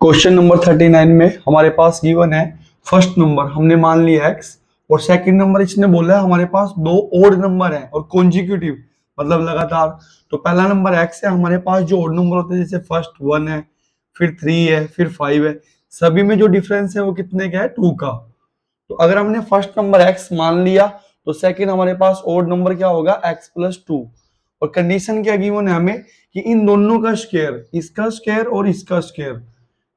Question number 39 में हमारे पास given है फर्स्ट नंबर हमने मान लिया x और सेकंड नंबर इसने बोला है हमारे पास दो ओड नंबर है और कॉन्जिक्यूटिव मतलब लगातार। तो पहला नंबर x है, हमारे पास जो ओड नंबर होते हैं जैसे फर्स्ट 1 है, फिर 3 है, फिर 5 है, सभी में जो डिफरेंस है वो कितने का है, 2 का। तो अगर हमने फर्स्ट नंबर x मान लिया तो सेकंड हमारे पास ओड नंबर क्या होगा, x प्लस 2। और कंडीशन क्या गिवन है हमें कि इन दोनों का स्क्वायर, इसका स्क्वायर और इसका स्क्वायर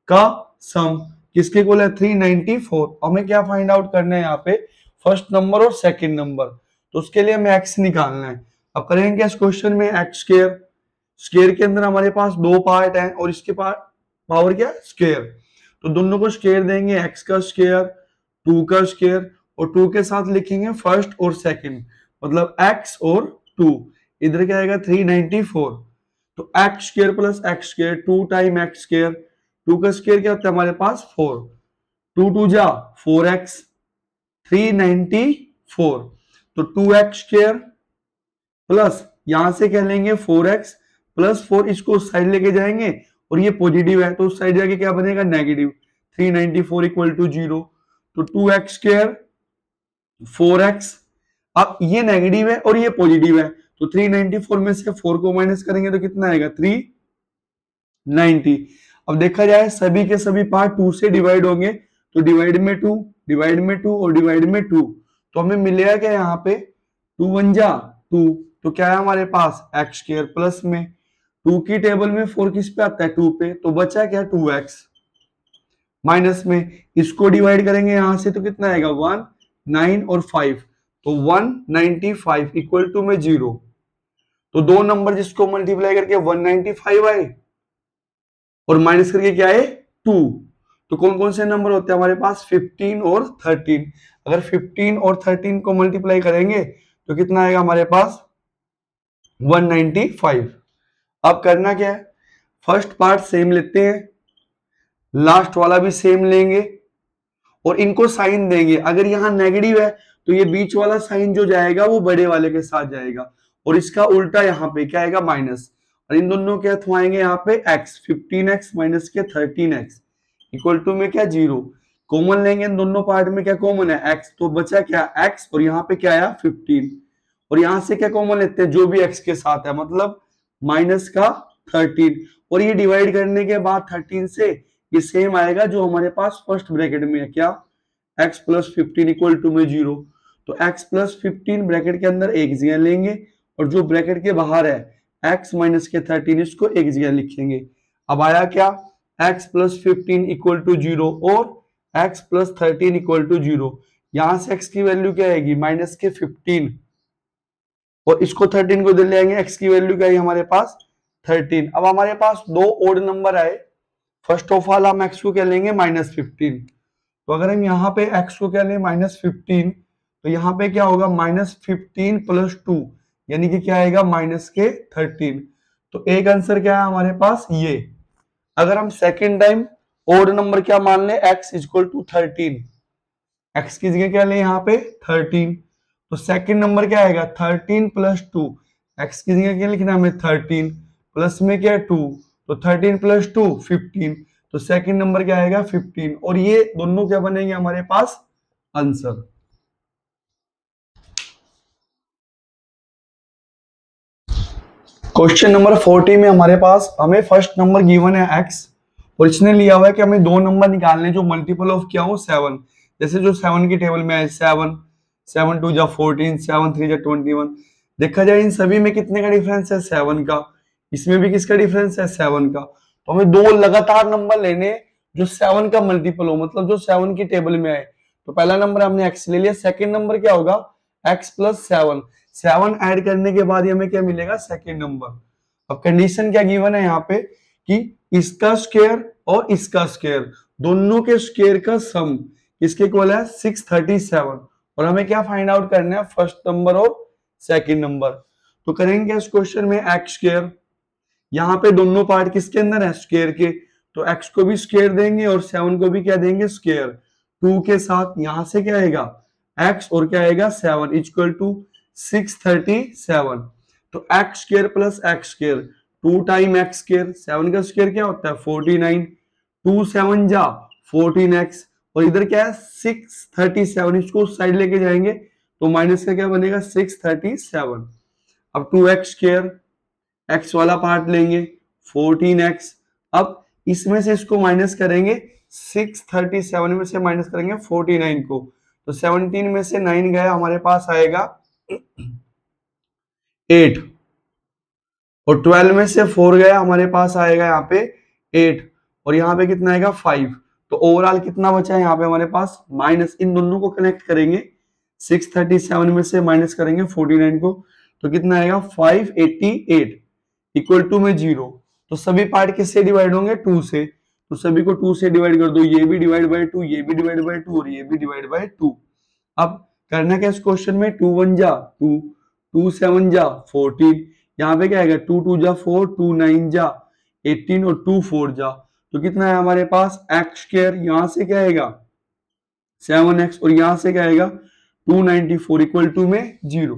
का सम किसके इक्वल है, 394। हमें क्या फाइंड आउट करना है यहाँ पे, फर्स्ट नंबर और सेकंड नंबर। तो उसके लिए हमें x निकालना है। अब करेंगे इस क्वेश्चन में x स्क्वायर, स्क्वायर के अंदर हमारे पास दो पार्ट है और इसके पावर क्या, स्क्वायर। तो दोनों को स्क्वायर देंगे, x का स्क्वायर, 2 का स्क्वायर, और 2 के साथ लिखेंगे फर्स्ट और सेकंड, मतलब x और 2। इधर क्या आएगा 394। तो x square plus x square, 2 time x square, 2 का स्क्वायर क्या होता है हमारे पास 4, 2 2 जा 4x, 394। तो 2x स्क्वायर प्लस यहां से क्या लेंगे 4x प्लस 4, इसको उस साइड लेके जाएंगे और ये पॉजिटिव है तो उस साइड जाके क्या बनेगा, नेगेटिव। 394 equal to 0। तो 2x स्क्वायर 4x, अब ये नेगेटिव है और ये पॉजिटिव है तो 394 में से 4 को माइनस करेंगे तो कितना आएगा, 390। अब देखा जाए सभी के सभी पार्ट 2 से डिवाइड होंगे तो डिवाइड में 2, डिवाइड में 2 और डिवाइड में 2। तो हमें मिलेगा क्या यहाँ पे, 2 1 जा 2। तो क्या है हमारे पास x स्क्वायर प्लस में 2 की टेबल में 4 किस पे आता है, 2 पे, तो बचा क्या 2x माइनस में, इसको डिवाइड करेंगे यहां से तो कितना आएगा 1 9 और 5। तो 195 इक्वल टू में 0। तो दो नंबर जिसको मल्टीप्लाई करके 195 आए और माइनस करके क्या है 2। तो कौन कौन से नंबर होते हैं हमारे पास, 15 और 13। अगर 15 और 13 को मल्टीप्लाई करेंगे तो कितना आएगा हमारे पास 195। अब करना क्या है, फर्स्ट पार्ट सेम लेते हैं, लास्ट वाला भी सेम लेंगे और इनको साइन देंगे। अगर यहां नेगेटिव है तो ये बीच वाला साइन जो जाएगा वो बड़े वाले के साथ जाएगा और इसका उल्टा यहाँ पे क्या आएगा, माइनस। और इन दोनों के थ्रू आएंगे यहाँ पे x, 15x माइनस के 13x इक्वल टू में क्या 0। कॉमन लेंगे इन दोनों पार्ट में, क्या कॉमन है x, तो बचा क्या x और यहाँ पे क्या आया 15। और यहां से क्या कॉमन लेते हैं, जो भी x के साथ है, मतलब माइनस का 13। और ये डिवाइड करने के बाद 13 से ये सेम आएगा जो हमारे पास फर्स्ट ब्रैकेट में है, क्या x प्लस 15 इक्वल टू में 0। तो x प्लस 15 ब्रैकेट के अंदर एक जगह लेंगे और जो ब्रैकेट के बाहर है x माइनस के 13 इसको एक जगह लिखेंगे। अब आया क्या, x प्लस 15 इक्वल टू 0 और x प्लस 13 इक्वल टू 0। यहां से x की वैल्यू क्या आएगी, माइनस के 15 और इसको 13 को इधर ले आएंगे, x की वैल्यू क्या है हमारे पास 13। अब हमारे पास दो ओड नंबर आए, फर्स्ट ऑफ ऑल हम x को क्या लेंगे -15। तो अगर हम यहाँ पे x को क्या लें -15 तो यहाँ पे क्या होगा -15 प्लस 2 यानी कि क्या आएगा माइनस के 13। तो एक आंसर क्या है हमारे पास ये। अगर हम सेकेंड टाइम ओड नंबर क्या मान ले, x इक्वल टू 13, x की जगह क्या लें यहाँ पे 13। तो सेकंड नंबर क्या आएगा 13 प्लस 2, x की जगह क्या लिखना है हमें 13 प्लस में क्या 2, तो 13 प्लस 2 15। तो सेकंड नंबर क्या आएगा 15 और ये दोनों क्या बनेंगे हमारे पास आंसर। क्वेश्चन नंबर 40 में हमारे पास हमें फर्स्ट नंबर गिवन है x और इसने लिया हुआ है कि हमें दो नंबर निकालने जो मल्टीपल ऑफ क्या हो 7। जैसे जो 7 की टेबल में है 7 7 2 जा 14, 7 3 जा 21। देखा जाए इन सभी में कितने का डिफरेंस है 7 का, इसमें भी किसका डिफरेंस है 7 का। तो हमें दो लगातार नंबर लेने जो 7 का मल्टीपल हो, मतलब जो 7 की टेबल में आए। तो पहला नंबर हमने x ले लिया, सेकेंड नंबर क्या होगा x प्लस 7, 7 ऐड करने के बाद हमें क्या मिलेगा सेकेंड नंबर। अब कंडीशन क्या गिवन है यहाँ पे कि इसका स्क्वायर और इसका स्क्वायर दोनों के स्क्वायर का सम किसके इक्वल है 637 और हमें क्या फाइंड आउट करना है फर्स्ट नंबर और सेकंड नंबर। तो करेंगे इस क्वेश्चन में x स्क्वायर, यहाँ पे दोनों पार्ट किसके अंदर है स्क्वायर के, तो x को भी स्क्वायर देंगे और 7 को भी क्या देंगे स्क्वायर। 2 के साथ यहां से क्या आएगा x और क्या आएगा 7 इक्वल टू 637। तो x square plus x square 2 time x square, 7 का स्क्वायर क्या होता है 49, 2 7 जा 14x, और इधर क्या है 637, इसको साइड लेके जाएंगे तो माइनस का क्या बनेगा 637। अब 2x स्क्वायर, x वाला पार्ट लेंगे 14x, अब इसमें से इसको माइनस करेंगे, 637 में से माइनस करेंगे 49 को, तो 17 में से 9 गया, हमारे पास आएगा 8, और 12 में से 4 गया, हमारे पास आएगा यहाँ पे 8, और यहाँ पे कितना आएगा 5, तो ओवरऑल कितना बचा है यहाँ पे हमारे पास माइनस, इन दोनों को कनेक्ट करेंगे, 637 में से माइनस करेंगे 49 को, तो कितना आएगा 588 इक्वल टू में 0। तो सभी पार्ट किससे डिवाइड होंगे 2 से, तो सभी को 2 से डिवाइड कर दो, ये भी डिवाइड बाय 2, ये भी डिवाइड बाय 2 और ये भी डिवाइड बाय 2। अब करना क्या इस क्वेश्चन में, 2 1 जा 2, 2 7 जा 14, यहाँ पे क्या आएगा 2 2 जा 4, 2 9 जा 18 और 2 4 जा, तो कितना है हमारे पास एक्स स्क्वायर, यहाँ से क्या आएगा 7x और यहाँ से क्या आएगा 294 इक्वल टू में 0।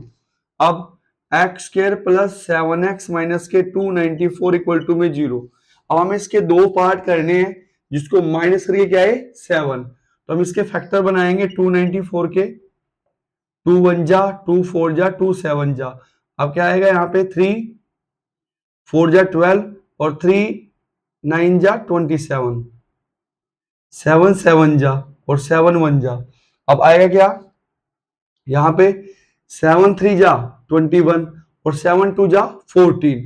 अब x square plus 7x minus के 294 इक्वल टू में 0। अब हमें इसके दो पार्ट करने हैं, जिसको माइनस करके क्या है 7, तो हम इसके फैक्टर बनाएंगे 294 के, 2 1 जा 2 4 जा 2 7 जा, अब क्या आएगा यहाँ पे 3 4 जा 12 और 3 9 जा 27, 7 7 जा और 7 1 जा, अब आएगा क्या यहाँ पे 7 3 जा 21 और 7 2 जा 14,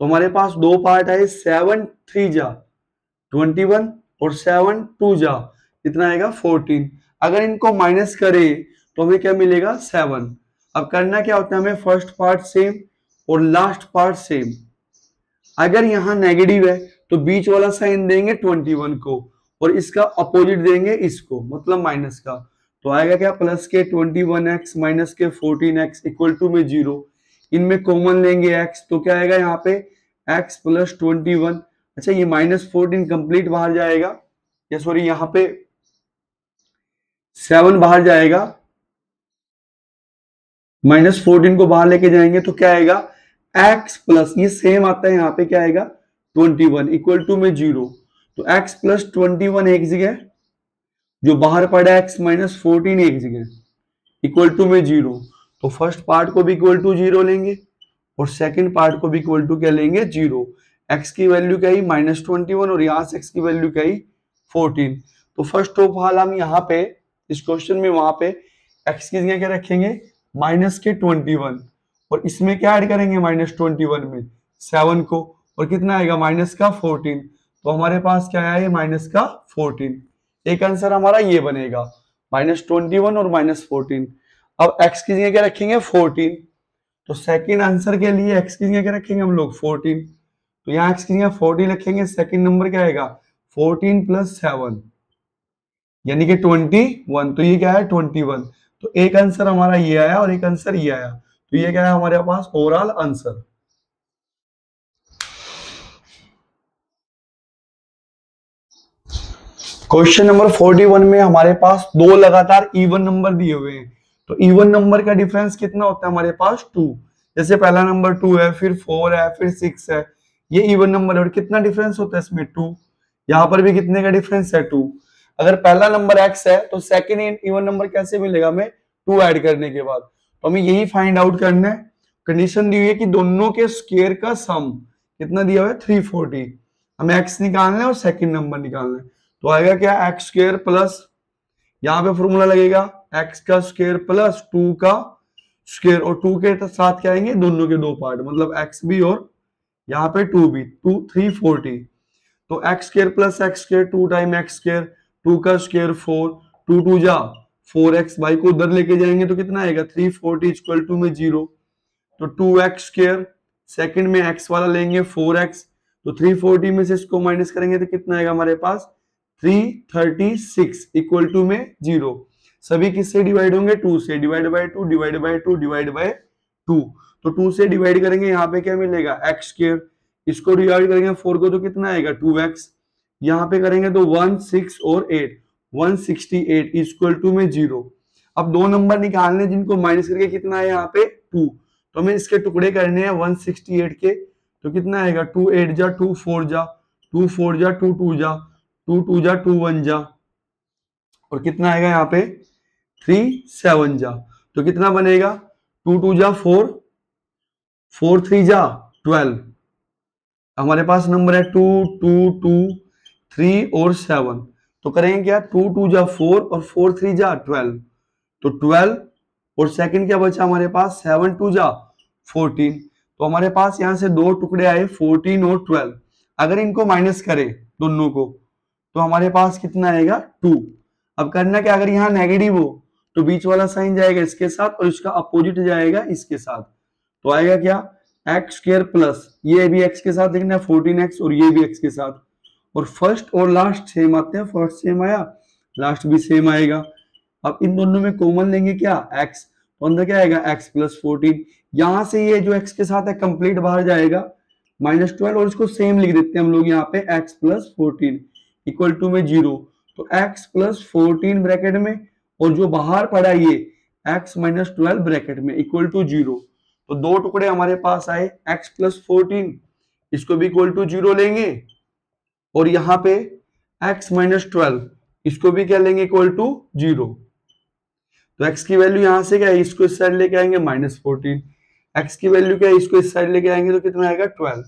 तो हमारे पास दो पार्ट है 7 3 जा 21 और 7 2 जा कितना आएगा 14। अगर इनको माइनस करें तो हमें क्या मिलेगा 7। अब करना क्या होता है, हमें फर्स्ट पार्ट सेम और लास्ट पार्ट सेम। अगर यहाँ नेगेटिव है तो बीच वाला साइन देंगे 21 को और इसका अपोजिट देंगे इसको, मतलब माइनस का, तो आएगा क्या प्लस के 21x माइनस के 14x इक्वल टू में 0। इनमें कॉमन लेंगे x, तो क्या आएगा यहाँ पे x प्लस 21, अच्छा ये माइनस 14 कंप्लीट बाहर जाएगा, या सॉरी यहाँ पे 7 बाहर जाएगा, माइनस 14 को बाहर लेके जाएंगे तो क्या आएगा x प्लस, ये सेम आता है यहाँ पे क्या आएगा 21 इक्वल टू में 0, तो x प्लस 21 एक जगह, जो बाहर पड़ा x माइनस 14 एक जगह इक्वल टू में 0, तो फर्स्ट पार्ट को भी इक्वल टू 0 लेंगे और सेकंड पार्ट को भी इक्वल टू क्या लेंगे 0। x की वैल्यू क्या ही माइनस 21 और यहाँ से x की वैल्यू क्या ही 14, तो फर्स्ट ऑफ ऑल हम यहाँ पे इस क्वेश्चन में वहां पे x की जगह क्या रखेंगे माइनस के 21 और इसमें क्या ऐड करेंगे माइनस 21 में 7 को, और कितना आएगा माइनस का 14, तो हमारे पास क्या है माइनस का 14। एक आंसर हमारा ये बनेगा माइनस 21 और माइनस 14। अब x की जगह क्या रखेंगे 14, तो सेकंड आंसर के लिए x की जगह क्या रखेंगे हम लोग 14, तो यहाँ x की जगह 14 रखेंगे, सेकंड नंबर क्या आएगा 14 प्लस 7 यानी कि 21, तो ये क्या है 21, तो एक आंसर हमारा ये आया और एक आंसर ये आया, तो ये क्या है हमारे पास ओवरऑल आंसर। क्वेश्चन नंबर 41 में हमारे पास दो लगातार इवन नंबर दिए हुए हैं, तो इवन नंबर का डिफरेंस कितना होता है हमारे पास 2, जैसे पहला नंबर 2 है, फिर 4 है, फिर 6 है, ये इवन नंबर है और कितना डिफरेंस होता है इसमें 2, यहाँ पर भी कितने का डिफरेंस है 2। अगर पहला नंबर x है तो सेकंड इवन नंबर कैसे मिलेगा हमें 2 ऐड करने के बाद, तो हमें यही फाइंड आउट करना है। कंडीशन दी हुई है कि दोनों के स्क्वायर का सम कितना दिया हुआ है 340, हमें x निकालना है और सेकंड नंबर निकालना है, तो आएगा क्या एक्स स्क्वायर प्लस, यहाँ पे फॉर्मूला लगेगा x का स्क्वायर प्लस 2 का स्क्वायर, और 2 के साथ क्या आएंगे दोनों के दो पार्ट, मतलब x भी और यहाँ पे 2 भी, 340, तो x square plus x square 2 time x square, 2 का स्क्वायर 4, 2 2 जा 4x, बाई को उधर लेके जाएंगे तो कितना आएगा 340 इक्वल टू में 0, तो 2x स्क्वायर, सेकंड में x वाला लेंगे 4x, तो 340 में से इसको माइनस करेंगे तो कितना आएगा हमारे पास 336 इक्वल टू में 0। सभी किससे डिवाइड होंगे 2 से, divide by 2 divide by 2 divide by 2, तो 2 से डिवाइड करेंगे यहाँ पे क्या मिलेगा एक्स स्क्वायर, इसको डिवाइड करेंगे 4 को तो कितना आएगा 2x, यहाँ पे करेंगे तो 1 6 और 8 168 इक्वल टू में 0। अब दो नंबर निकालने जिनको माइनस करके कितना है यहाँ पे 2, तो हमें इसके टुकड़े करने हैं 168 के, तो कितना आएगा 2 8 जा 2 4 जा 2 4 जा 2 2 जा 2 2 जा 2 1 जा और कितना आएगा यहाँ पे 3 7 जा। तो कितना बनेगा 2 2 जा 4 4 3 जा 12। हमारे पास नंबर है 2 2 2 3 और 7। तो करेंगे क्या 2 2 जा 4 और 4 3 जा 12। तो 12 और सेकंड क्या बचा हमारे पास 7 2 जा 14। तो हमारे पास यहां से दो टुकड़े आए 14 और 12। अगर इनको माइनस करें दोनों को तो हमारे पास कितना आएगा 2। अब करना क्या अगर यहाँ नेगेटिव हो तो बीच वाला साइन जाएगा इसके साथ और इसका अपोजिट जाएगा इसके साथ। तो आएगा क्या एक्स स्क्वायर प्लस ये भी एक्स के साथ लिखना है 14x और ये भी एक्स के साथ और फर्स्ट और लास्ट सेम आते हैं। फर्स्ट सेम आया लास्ट भी सेम आएगा। अब इन दोनों में कॉमन लेंगे क्या x तो अंदर क्या आएगा x प्लस 14। यहां से ये जो x के साथ है कंप्लीट बाहर जाएगा -12 और इसको सेम लिख देते हैं हम लोग यहाँ पे x प्लस 14 इक्वल टू में 0। तो x प्लस 14 ब्रैकेट में और जो बाहर पड़ा ये x माइनस 12 ब्रैकेट में इक्वल टू 0। तो दो टुकड़े हमारे पास आए x प्लस 14 इसको भी इक्वल टू 0 लेंगे और यहाँ पे x माइनस 12 इसको भी क्या लेंगे इक्वल टू 0। तो x की वैल्यू यहां से क्या है इसको इस साइड लेके आएंगे -14। x की वैल्यू क्या है इसको इस साइड लेके आएंगे तो कितना आएगा 12।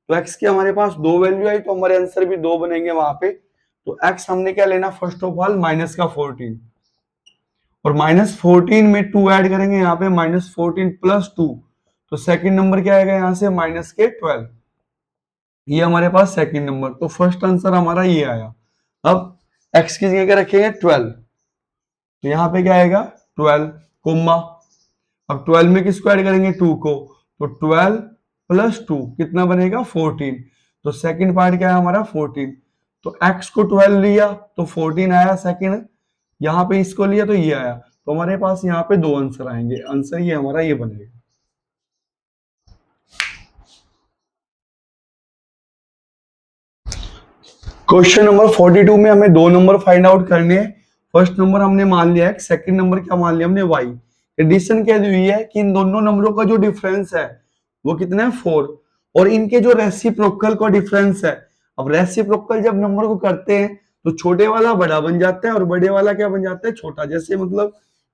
तो x की हमारे पास दो वैल्यू आई तो हमारे आंसर भी दो बनेंगे वहां पे। तो x हमने क्या लेना फर्स्ट ऑफ ऑल माइनस का 14 और -14 में 2 ऐड करेंगे यहाँ पे -14 प्लस 2 तो सेकंड नंबर क्या आएगा यहाँ से माइनस के 12। ये हमारे पास सेकंड नंबर। तो फर्स्ट आंसर हमारा ये आया। अब x की जगह क्या रखेंगे 12 तो यहाँ पे क्या आएगा 12 कोमा। अब 12 में किसको ऐड करेंगे 2 को तो 12 प्लस 2 कितना बनेगा 14। तो सेकंड पार्ट क्या है हमारा 14। तो x को 12 लिया तो 14 आया सेकंड। यहाँ पे इसको लिया तो ये आया। तो हमारे पास यहाँ पे दो आंसर आएंगे। आंसर ये हमारा ये बनेगा। क्वेश्चन नंबर 42 में हमें दो नंबर फाइंड आउट करने हैं। फर्स्ट नंबर हमने मान लिया x सेकंड नंबर क्या मान लिया हमने y। कंडीशन क्या दी हुई है कि इन दोनों नंबरों का जो डिफरेंस है वो कितना है 4 और इनके जो रेसिप्रोकल का डिफरेंस है। अब रेसिप्रोकल जब नंबर को करते हैं तो छोटे वाला बड़ा बन जाता है और बड़े वाला क्या बन जाता है छोटा। जैसे मतलब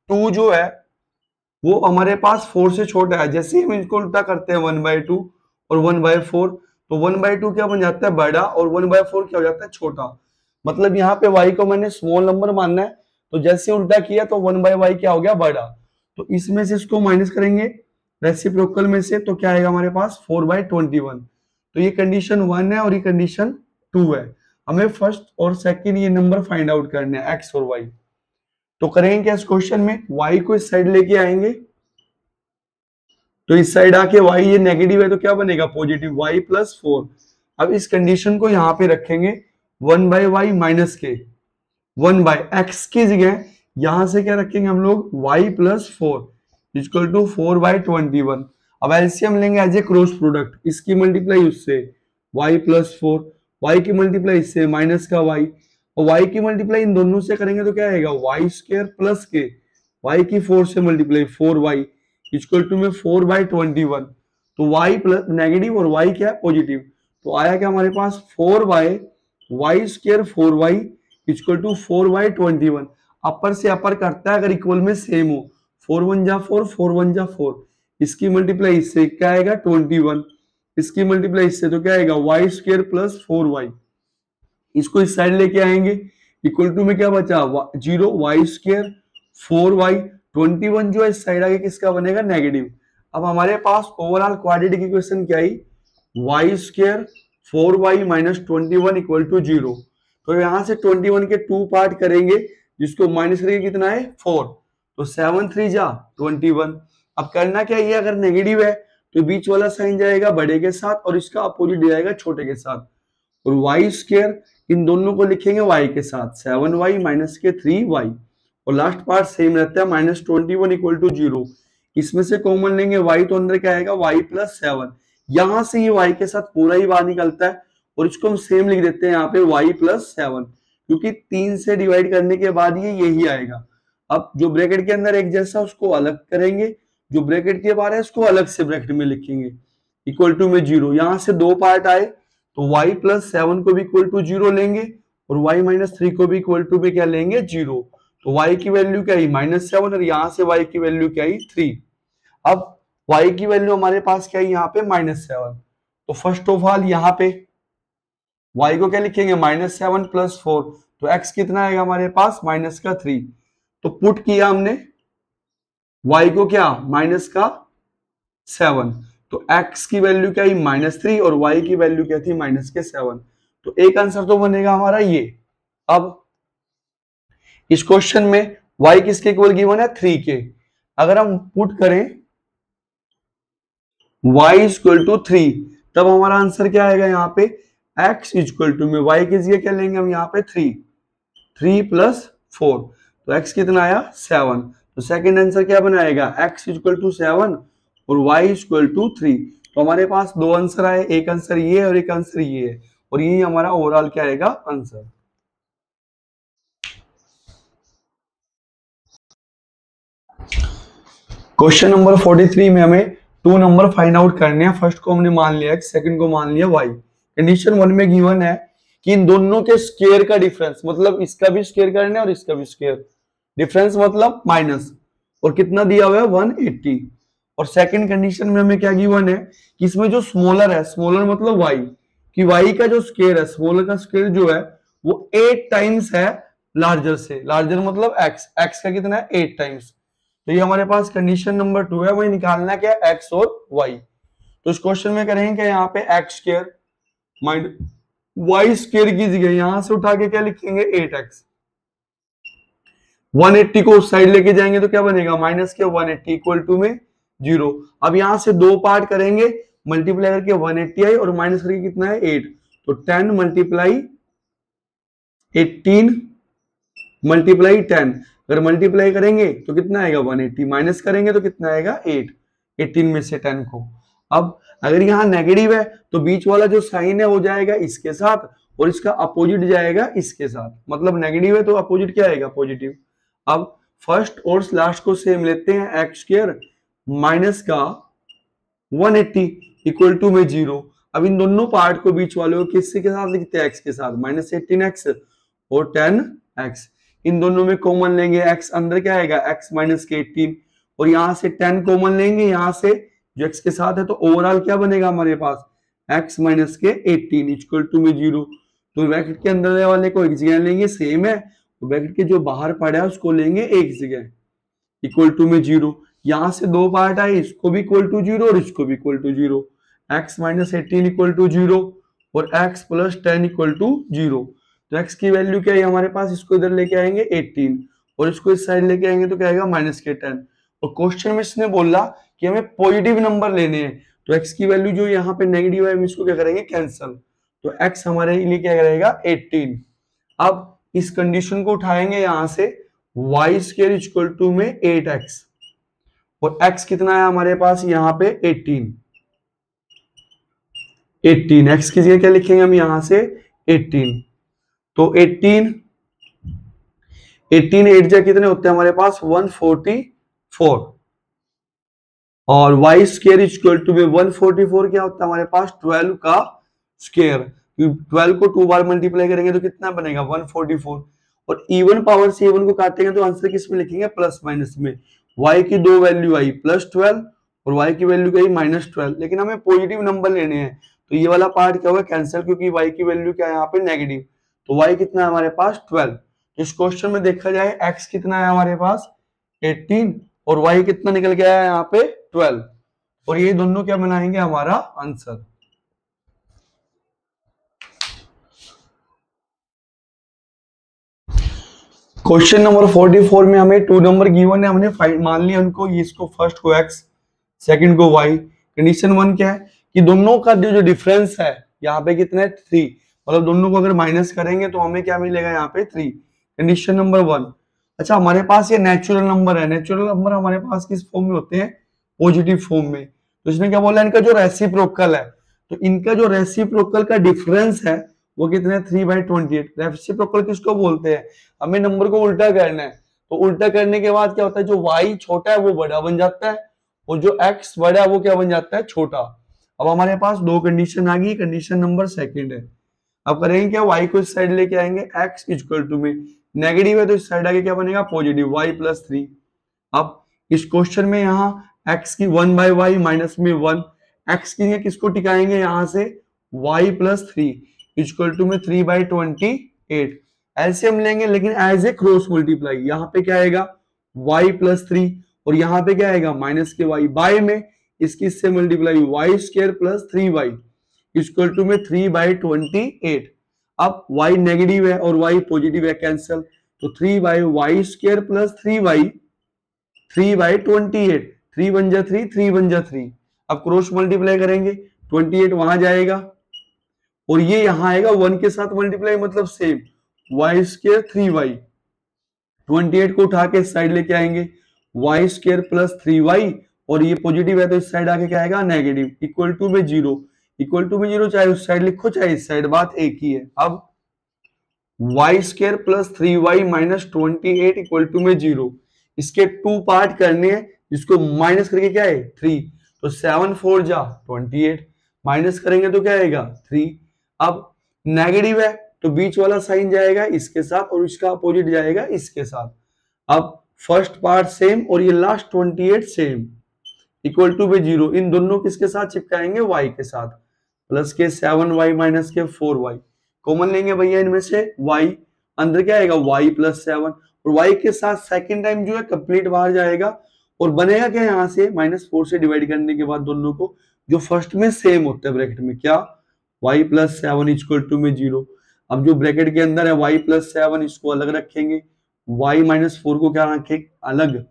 2 जो है वो हमारे पास 4 से छोटा है। जैसे हम इसको उल्टा करते हैं 1/2 और 1/4 तो 1/2 क्या बन जाता है बड़ा और 1/4 क्या हो जाता है छोटा। मतलब यहाँ पे y को मैंने स्मॉल नंबर मानना है तो जैसे उल्टा किया तो 1/y क्या हो गया बड़ा। तो इसमें से इसको माइनस करेंगे रेसिप्रोकल में से तो क्या आएगा हमारे पास 4/21। तो ये कंडीशन 1 है और ये कंडीशन 2 है। हमें फर्स्ट और सेकंड ये नंबर फाइंड आउट करने हैं x और y। तो करेंगे क्या इस क्वेश्चन में y को इस साइड लेके आएंगे तो इस साइड आके y ये नेगेटिव है तो क्या बनेगा पॉजिटिव y प्लस 4। अब इस कंडीशन को यहाँ पे रखेंगे 1/y माइनस के 1/x की जगह यहां से क्या रखेंगे हम लोग y प्लस 4 इक्वल टू 4/21। अब एलसीएम लेंगे एज ए क्रॉस प्रोडक्ट इसकी मल्टीप्लाई उससे y प्लस 4 y की मल्टीप्लाई इससे माइनस का y और y की मल्टीप्लाई इन दोनों से करेंगे तो क्या आएगा y स्क्वायर प्लस के y की 4 से मल्टीप्लाई 4y इक्वल टू में 4/21। तो y प्लस नेगेटिव और y क्या है पॉजिटिव। तो आया क्या हमारे पास 4y square 4y equal to 4/21। अपर से अपर करता है अगर इक्वल में सेम हो 4 1 जा 4 4 1 जा 4 इसकी मल्टीप्लाई इससे क्या आएगा 21 इसकी मल्टीप्लाई इससे तो क्या आएगा y स्क्वायर प्लस 4y। इसको इस साइड लेके आएंगे इक्वल टू में क्या बचा 0 y स्क्वायर 4y 21 जो है इस साइड आगे किसका बनेगा नेगेटिव। अब हमारे पास ओवरऑल क्वाड्रेटिक इक्वेशन क्या आई y square 4y minus 21 equal to 0। तो यहां से 21 के 2 पार्ट करेंगे जिसको माइनस करेंगे कितना है 4 तो 7 3 जा 21। अब करना क्या है अगर नेगेटिव है तो बीच वाला साइन जाएगा बड़े के साथ और इसका अपोजिट जाएगा छोटे के साथ और y स्क्वायर इन दोनों को लिखेंगे y के साथ 7y माइनस के 3y और लास्ट पार्ट सेम रहता है -21 इक्वल टू 0। इसमें से कॉमन लेंगे y तो अंदर क्या आएगा y प्लस 7। यहां से ये y के साथ पूरा ही बाहर निकलता है और इसको हम सेम लिख देते हैं यहाँ पे y प्लस 7 क्योंकि 3 से डिवाइड करने के बाद ये यही आएगा। अब जो ब्रैकेट के अंदर एक जैसा उसको अलग करेंगे जो ब्रैकेट के बाहर है उसको अलग से ब्रैकेट में लिखेंगे। इक्वल टू में 0। यहां से दो पार्ट आए तो y प्लस 7 को भी इक्वल टू 0 लेंगे और y माइनस 3 को भी इक्वल टू में क्या लेंगे 0। तो y की वैल्यू क्या आई -7 और यहां से y की वैल्यू क्या आई 3। अब y की वैल्यू हमारे पास क्या है यहाँ पे -7। तो फर्स्ट ऑफ ऑल यहाँ पे y को क्या लिखेंगे -7 प्लस 4। तो x कितना आएगा हमारे पास -3। तो पुट किया हमने y को क्या -7। तो x की वैल्यू क्या आई -3 और y की वैल्यू क्या थी -7। तो एक आंसर तो बनेगा हमारा ये। अब इस क्वेश्चन में y किसके इक्वल गिवन है 3 के। अगर हम पुट करें y इक्वल टू 3 तब हमारा आंसर क्या आएगा यहाँ पे x इक्वल टू में y की जगह क्या लेंगे हम यहाँ पे 3 प्लस 4। तो x कितना आया 7। तो सेकंड आंसर क्या बनाएगा x इक्वल टू 7 और y इक्वल टू 3। तो हमारे पास दो आंसर आए, एक आंसर ये है और एक आंसर ये है और यही हमारा ओवरऑल क्या आएगा आंसर। क्वेश्चन नंबर 43 में हमें टू नंबर फाइंड आउट करने हैं। फर्स्ट को हमने मान लिया x, सेकंड को मान लिया y। कंडीशन 1 में गिवन है कि इन दोनों के स्क्वायर का डिफरेंस, मतलब इसका भी स्क्वायर करना है और इसका भी स्क्वायर, डिफरेंस मतलब माइनस, और कितना दिया हुआ है 180। और सेकंड कंडीशन में हमें क्या गिवन है कि इसमें जो स्मॉलर है, स्मॉलर मतलब y, कि y का जो स्क्वायर है, स्मॉलर का स्क्वायर जो है वो 8 टाइम्स है लार्जर से। लार्जर मतलब x का कितना है 8 टाइम्स। तो ये हमारे पास कंडीशन नंबर 2 है, वही निकालना क्या है x और y। तो इस क्वेश्चन में करेंगे क्या यहाँ पे x square minus y square की जगह यहां से उठा के क्या लिखेंगे 8x। 180 को उस साइड लेके जाएंगे तो क्या बनेगा माइनस के 180 इक्वल टू में 0। अब यहां से दो पार्ट करेंगे, मल्टीप्लाई करके 180 आई और माइनस करके कितना है 8। तो 10 मल्टीप्लाई 18 मल्टीप्लाई 10। अगर मल्टीप्लाई करेंगे तो कितना आएगा 180, माइनस करेंगे तो कितना आएगा 8, 18 में से 10 को। अब अगर यहाँ नेगेटिव है तो बीच वाला जो साइन है वो जाएगा इसके साथ और इसका अपोजिट जाएगा इसके साथ, मतलब नेगेटिव है तो अपोजिट क्या आएगा पॉजिटिव। अब फर्स्ट और लास्ट को सेम लेते हैं, एक्स स्क्वायर माइनस का 180 इक्वल टू में 0। अब इन दोनों पार्ट को बीच वाले को किससे के साथ लिखते हैं x के साथ, -18x और 10x। इन दोनों में कॉमन लेंगे, x अंदर क्या आएगा x माइनस के 18 और यहां से 10 कॉमन लेंगे यहां से जो x के साथ है। तो ओवरऑल क्या बनेगा हमारे पास x माइनस के 18 इक्वल टू में 0। तो ब्रैकेट के अंदर वाले को एक जगह लेंगे सेम है, तो ब्रैकेट के जो बाहर पड़ा है उसको लेंगे एक जगह इक्वल टू में 0। यहां से दो पार्ट आए, इसको भी इक्वल टू 0 और इसको भी equal to 0। x minus 18 equal to 0 और x प्लस 10 इक्वल टू 0। तो x की वैल्यू क्या है हमारे पास, इसको इधर लेके आएंगे 18 और इसको इस साइड लेके आएंगे तो क्या आएगा माइनस के 10। और क्वेश्चन में इसने बोला कि हमें पॉजिटिव नंबर लेने हैं, तो x की वैल्यू जो यहाँ पे नेगेटिव है हम इसको क्या करेंगे कैंसिल। तो x हमारे लिए क्या रहेगा 18। अब इस कंडीशन को उठाएंगे यहां से y स्क्वायर इक्वल टू में 8x और x कितना है हमारे पास यहाँ पे 18। x की जगह क्या लिखेंगे हम यहां से 18। तो 18 8 जा कितने होते हैं हमारे पास 144 और y स्क्वायर इक्वल टू में 144 क्या होता है हमारे पास 12 का स्क्वायर। 12 को 2 बार मल्टीप्लाई करेंगे तो कितना बनेगा 144 और इवन पावर से इवन को काटेंगे तो आंसर किस में लिखेंगे प्लस माइनस में। y की दो वैल्यू आई +12 और y की वैल्यू आई -12, लेकिन हमें पॉजिटिव नंबर लेने हैं तो ये वाला पार्ट क्या होगा कैंसिल, क्योंकि y की वैल्यू क्या है यहाँ पे नेगेटिव। तो y कितना है हमारे पास 12। इस क्वेश्चन में देखा जाए x कितना है हमारे पास 18 और y कितना निकल गया है यहाँ पे 12 और ये दोनों क्या बनाएंगे हमारा आंसर। क्वेश्चन नंबर 44 में हमें टू नंबर गिवन है, हमने मान लिया उनको, इसको फर्स्ट को x सेकंड को y। कंडीशन 1 क्या है कि दोनों का जो डिफरेंस है यहाँ पे कितना है 3, मतलब दोनों को अगर माइनस करेंगे तो हमें क्या मिलेगा यहाँ पे 3। Condition number 1। अच्छा हमारे पास ये नेचुरल नंबर है, नेचुरल नंबर हमारे पास किस फॉर्म में होते हैं पॉजिटिव फॉर्म में। तो इसने क्या बोला इनका जो रेसिप्रोकल है, तो इनका जो रेसिप्रोकल का डिफरेंस है वो कितने 3/28। रेसिप्रोकल किसको बोलते हैं, हमें नंबर को उल्टा करना है। तो उल्टा करने के बाद क्या होता है जो y छोटा है वो बड़ा बन जाता है और जो x बड़ा है वो क्या बन जाता है छोटा। अब हमारे पास दो कंडीशन आ गई, कंडीशन नंबर सेकंड है। अब करेंगे क्या, y को इस साइड लेके आएंगे, x इक्वल टू में नेगेटिव है तो इस साइड आके क्या बनेगा पॉजिटिव, y प्लस 3। अब इस क्वेश्चन में यहाँ x की 1 बाय वाई माइनस में 1, x की जगह किसको टिकाएंगे यहाँ से y प्लस 3 इक्वल टू में 3 बाई 28। एलसीएम लेंगे लेकिन एज ए क्रॉस मल्टीप्लाई, यहाँ पे क्या आएगा y प्लस 3 और यहाँ पे क्या आएगा माइनस के y, बाय में इसकी इससे multiply y square plus 3y equal to में 3 बाई 28। अब y नेगेटिव है और y पॉजिटिव है, कैंसल, तो 3 by y square plus 3y 3 by 28, 3 बन जा 3, 3 बन जा 3। अब क्रॉस मल्टीप्लाई करेंगे 28 वहां जाएगा और ये यहां आएगा 1 के साथ मल्टीप्लाई, मतलब सेम वाई स्क्वायर 3y, 28 को उठा के इस साइड लेके आएंगे वाई स्क्वायर प्लस 3y और ये पॉजिटिव है तो इस साइड आके क्या आएगा नेगेटिव, इक्वल टू में 0, इक्वल टू में 0 चाहे उस साइड लिखो चाहे इस साइड, बात एक ही है। अब y square plus 3y minus 28 equal to में 0, इसके टू पार्ट करने हैं, जिसको माइनस करके क्या है 3, तो 7 4 जा 28, माइनस करेंगे तो क्या आएगा 3। अब नेगेटिव है तो बीच वाला साइन जाएगा इसके साथ और इसका अपोजिट जाएगा इसके साथ। अब फर्स्ट पार्ट सेम और ये लास्ट 28 सेम, इक्वल टू में 0, इन दोनों किसके साथ चिपकाएंगे y के साथ, प्लस के 7y माइनस के 4y, कॉमन लेंगे भैया इनमें से y, अंदर क्या आएगा y प्लस 7 और y के साथ सेकंड टाइम जो है कंप्लीट बाहर जाएगा और बनेगा क्या यहाँ से -4 से डिवाइड करने के बाद दोनों को जो फर्स्ट में सेम होता है ब्रैकेट में क्या y प्लस 7 इक्वल टू में 0। अब जो ब्रैकेट के अंदर है y प्लस 7 इसको अलग रखेंगे, y माइनस 4 को क्या रखें अलग।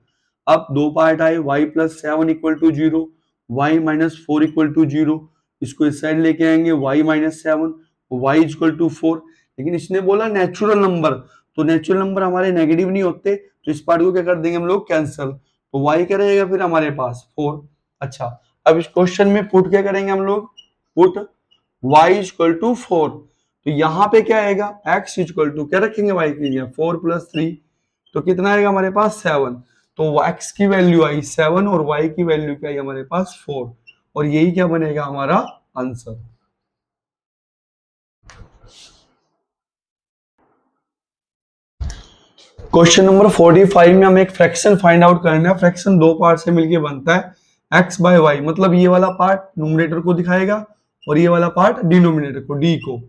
अब दो पार्ट आए y plus 7 equal to 0, y minus 4 equal to 0, इसको इस साइड लेके आएंगे y minus 7 y equal to 4। लेकिन इसने बोला नेचुरल नंबर, तो नेचुरल नंबर हमारे नेगेटिव नहीं होते तो इस पार्ट को क्या कर देंगे हम लोग कैंसिल, तो y क्या रहेगा फिर हमारे पास 4। अच्छा अब इस क्वेश्चन में पुट क्या करेंगे हम लोग, पुट y इक्वल टू 4, तो यहाँ पे क्या आएगा x इक्वल टू क्या रखेंगे y की जगह 4 प्लस 3, तो कितना आएगा हमारे पास 7, तो x की वैल्यू आई 7 और y की वैल्यू क्या आई हमारे पास 4 और यही क्या बनेगा हमारा आंसर। क्वेश्चन नंबर 45 में हमें एक फ्रैक्शन फाइंड आउट करना है। फ्रैक्शन दो पार्ट से मिलकर बनता है x बाय वाई, मतलब ये वाला पार्ट न्यूमरेटर को दिखाएगा और ये वाला पार्ट डिनोमिनेटर को डी को।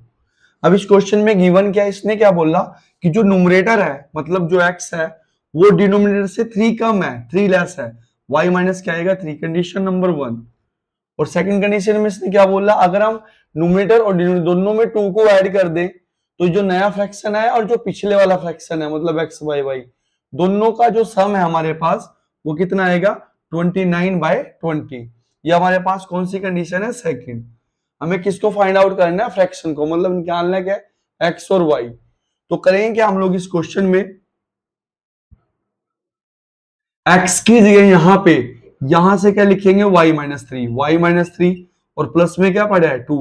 अब इस क्वेश्चन में गिवन क्या है, इसने क्या बोला कि जो न्यूमरेटर है मतलब जो x है वो डिनोमिनेटर से 3 कम है, 3 लेस है, y माइनस क्या आएगा 3, कंडीशन नंबर 1। और सेकंड कंडीशन में इसने क्या बोला, अगर हम न्यूमरेटर और डिनोमिनेटर दोनों में 2 को ऐड कर दें तो जो नया फ्रैक्शन है और जो पिछले वाला फ्रैक्शन है मतलब x बाय वाई दोनों का जो सम है हमारे पास वो कितना आएगा 29 बाय 20। ये हमारे पास कौन सी कंडीशन है सेकंड। हमें किसको फाइंड आउट करना है फ्रैक्शन को, मतलब निकालना क्या है x और y। तो करेंगे क्या हम लोग इस क्वेश्चन में x की जगह यहां से क्या लिखेंगे y माइनस 3 और प्लस में क्या पड़ा है 2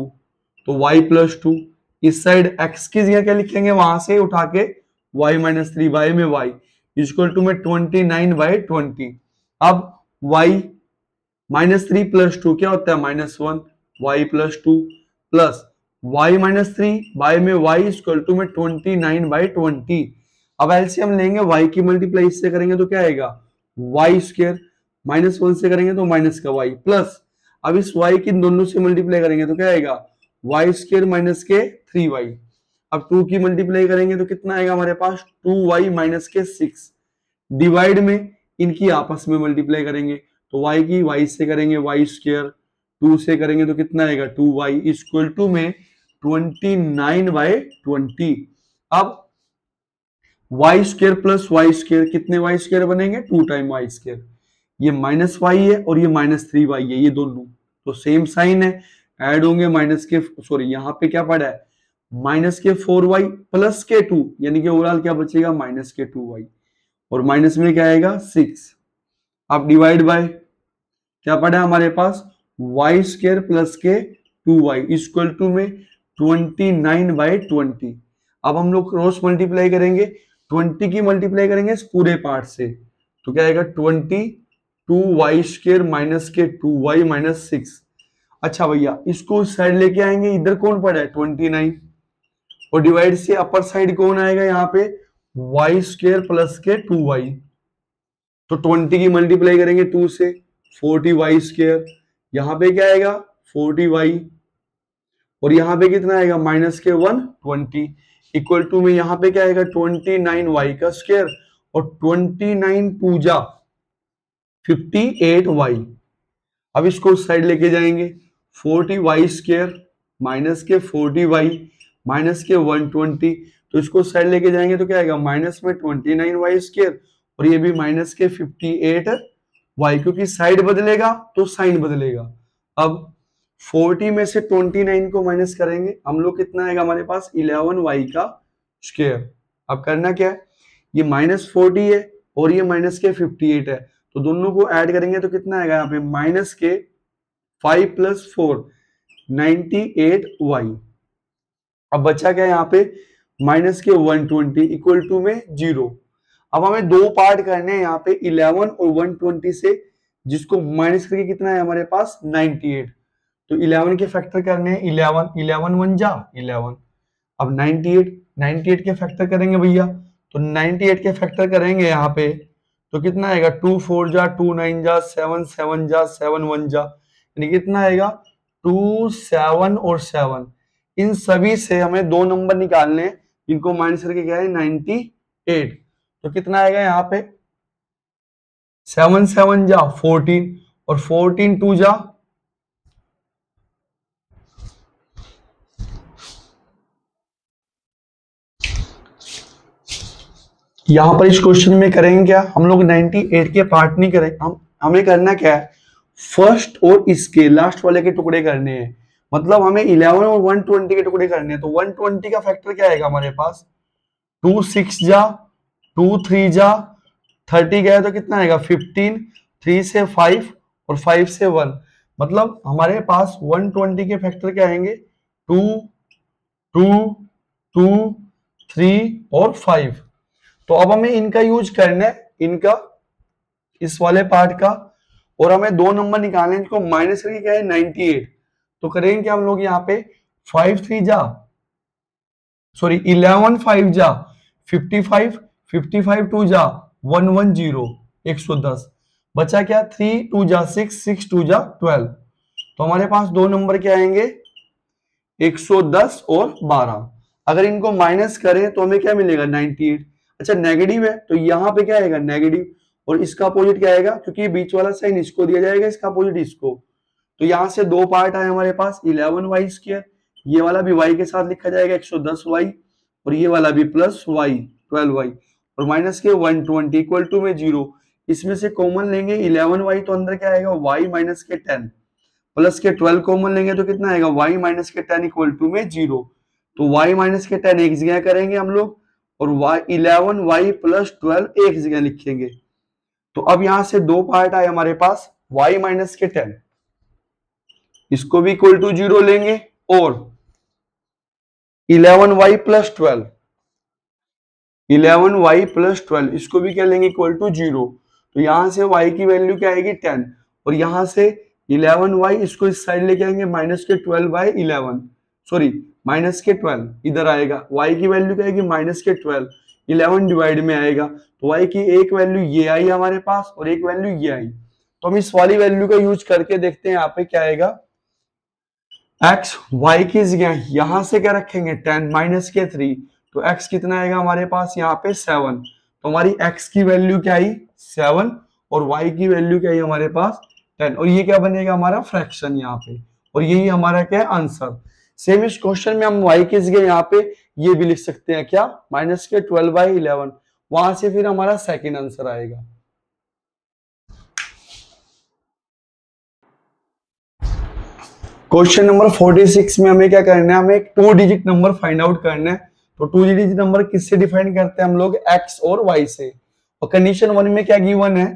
तो y प्लस 2, इस साइड x की जगह क्या लिखेंगे वहां से उठा के y माइनस 3 बाय में y इक्वल टू में 29 बाय 20। अब y माइनस 3 प्लस 2 क्या होता है -1, y plus 2 plus y minus 3 by में y इक्वल टू में 29 बाय 20। अब एलसीएम लेंगे y की मल्टीप्लाई इससे करेंगे तो क्या आएगा y स्क्वायर, -1 से करेंगे तो माइनस का y प्लस अब इस y की दोनों से मल्टीप्लाई करेंगे तो क्या आएगा y स्क्वायर माइनस के 3y। अब 2 की मल्टीप्लाई करेंगे तो कितना आएगा हमारे पास 2y माइनस के 6, डिवाइड में इनकी आपस में मल्टीप्लाई करेंगे तो y की y से करेंगे y स्क्वायर, 2 से करेंगे तो कितना आएगा 2y इक्वल टू में 29 बाय 20। अब y square plus y square कितने y स्क्वायर बनेंगे 2 टाइम y स्क्वायर, ये माइनस y है और ये -3y है, ये दोनों तो सेम साइन है, ऐड होंगे माइनस के सॉरी यहाँ पे क्या पड़ा है माइनस के 4y प्लस के 2 यानी कि ओवरऑल क्या बचेगा माइनस के 2y और माइनस में क्या आएगा 6। अब डिवाइड बाय क्या पड़ा है हमारे पास y स्क्वायर प्लस के 2y इक्वल टू में 29 बाय 20। अब हम लोग क्रॉस मल्टीप्लाई करेंगे, 20 की मल्टीप्लाई करेंगे इस पूरे पार्ट से तो क्या आएगा 22y स्क्वायर माइनस के 2y माइनस 6। अच्छा भैया इसको उस साइड लेके आएंगे, इधर कौन पड़ा है 29, और डिवाइड से अपर साइड कौन आएगा यहाँ पे वाई स्क्वायर प्लस के 2y, तो 20 की मल्टीप्लाई करेंगे 2 से 40y स्क्वायर, यहाँ पे क्या आएगा 40y, और यहाँ पे कितना आएगा माइनस के 120 इक्वल टू में यहाँ पे क्या आएगा 29y का स्क्वायर, और 29 पूजा 58y। अब इसको उस साइड लेके जाएंगे 40y स्क्वायर माइनस के 40y माइनस के 120, तो इसको उस साइड लेके जाएंगे तो क्या आएगा माइनस में 29y स्क्वायर, और ये भी माइनस के 58y, क्योंकि साइड बदलेगा तो साइन बदलेगा। अब 40 में से 29 को माइनस करेंगे हम लोग, कितना आएगा हमारे पास 11y का स्क्वायर। अब करना क्या है, ये माइनस 40 है और ये माइनस के 58 है, तो दोनों को ऐड करेंगे तो कितना आएगा यहाँ पे माइनस के 5 प्लस 4 98y। अब बचा क्या यहाँ पे माइनस के 120 इक्वल टू में 0। अब हमें दो पार्ट करने हैं यहाँ पे 11 और 120 से, जिसको माइनस करके कितना है हमारे पास 98, तो 11 के फैक्टर करने हैं 11, 11 1 जा 11, अब 98 के फैक्टर करेंगे भैया, तो 98 के फैक्टर करेंगे यहाँ पे तो कितना आएगा 2 4 जा 2 9 जा 7 7 जा 7 1 जा, यानी कितना आएगा 2 7 और 7। इन सभी से हमें दो नंबर निकालने हैं जिनको माइनस करके क्या है 98, तो कितना आएगा यहाँ पे 7 7 जा 14 और 14 2 जा यहां पर इस क्वेश्चन में करेंगे क्या हम लोग 98 के पार्ट नहीं करेंगे, हमें करना क्या है फर्स्ट और इसके लास्ट वाले के टुकड़े करने हैं, मतलब हमें 11 और 120 के टुकड़े करने हैं। तो 120 का फैक्टर क्या आएगा हमारे पास 2 6 जा 2 3 जा 30 गया तो कितना आएगा 15, 3 से 5 और 5 से 1, मतलब हमारे पास 120 के फैक्टर क्या आएंगे 2 2 2 3 और 5। तो अब हमें इनका यूज करना है, इनका इस वाले पार्ट का, और हमें दो नंबर निकालने हैं जिसको माइनस करके क्या है 98, तो करेंगे क्या हम लोग यहाँ पे 5 3 जा सॉरी 11 5 जा 55 55 2 जा 110 110, बचा क्या 3 2 जा 6 6 2 जा 12, तो हमारे पास दो नंबर क्या आएंगे 110 और 12। अगर इनको माइनस करें तो हमें क्या मिलेगा 98। अच्छा नेगेटिव है तो यहाँ पे क्या आएगा नेगेटिव, और इसका अपोजिट क्या आएगा, क्योंकि ये बीच वाला साइन इसको दिया जाएगा, इसका अपोजिट इसको, तो यहाँ से दो पार्ट आए हमारे पास 11y स्क्वायर, ये वाला भी y के साथ लिखा जाएगा 110y, और ये वाला भी प्लस y 12y, और माइनस के 120 इक्वल टू में 0। इसमें से कॉमन लेंगे 11y तो अंदर क्या आएगा y माइनस के 10, प्लस के 12 कॉमन लेंगे तो कितना आएगा y माइनस के 10 इक्वल टू में 0। तो y माइनस के 10 एक जगह करेंगे हम लोग, और y 11y प्लस 12 एक जगह लिखेंगे। तो अब यहां से दो पार्ट आए हमारे पास y माइनस के 10, इसको भी इक्वल टू 0 लेंगे, और 11y प्लस 12 11y प्लस 12 इसको भी क्या लेंगे इक्वल टू 0। तो यहां से y की वैल्यू क्या आएगी 10, और यहां से 11y इसको इस साइड लेके आएंगे माइनस के 12 बाय 11 सॉरी माइनस के 12 इधर आएगा, y की वैल्यू क्या आएगी माइनस के 12 11 डिवाइड में आएगा, तो y की एक वैल्यू ये आई हमारे पास और एक वैल्यू ये आई। तो हम इस वाली वैल्यू का यूज करके देखते हैं यहाँ पे क्या आएगा, x y की जगह यहां से क्या रखेंगे 10 माइनस के 3, तो x कितना आएगा हमारे पास यहाँ पे 7, तो हमारी x की वैल्यू क्या आई 7 और y की वैल्यू क्या आई हमारे पास 10, और ये क्या बनेगा हमारा फ्रैक्शन यहाँ पे, और यही हमारा क्या है आंसर। सेम इस क्वेश्चन में हम y की जगह यहाँ पे ये भी लिख सकते हैं क्या माइनस के 12 बाई 11, वहां से फिर हमारा सेकंड आंसर आएगा। क्वेश्चन नंबर 46 में हमें क्या करना है, हमें एक 2 डिजिट नंबर फाइंड आउट करना है। तो 2 डिजिट नंबर किससे डिफाइन करते हैं हम लोग x और y से, और कंडीशन 1 में क्या गिवन है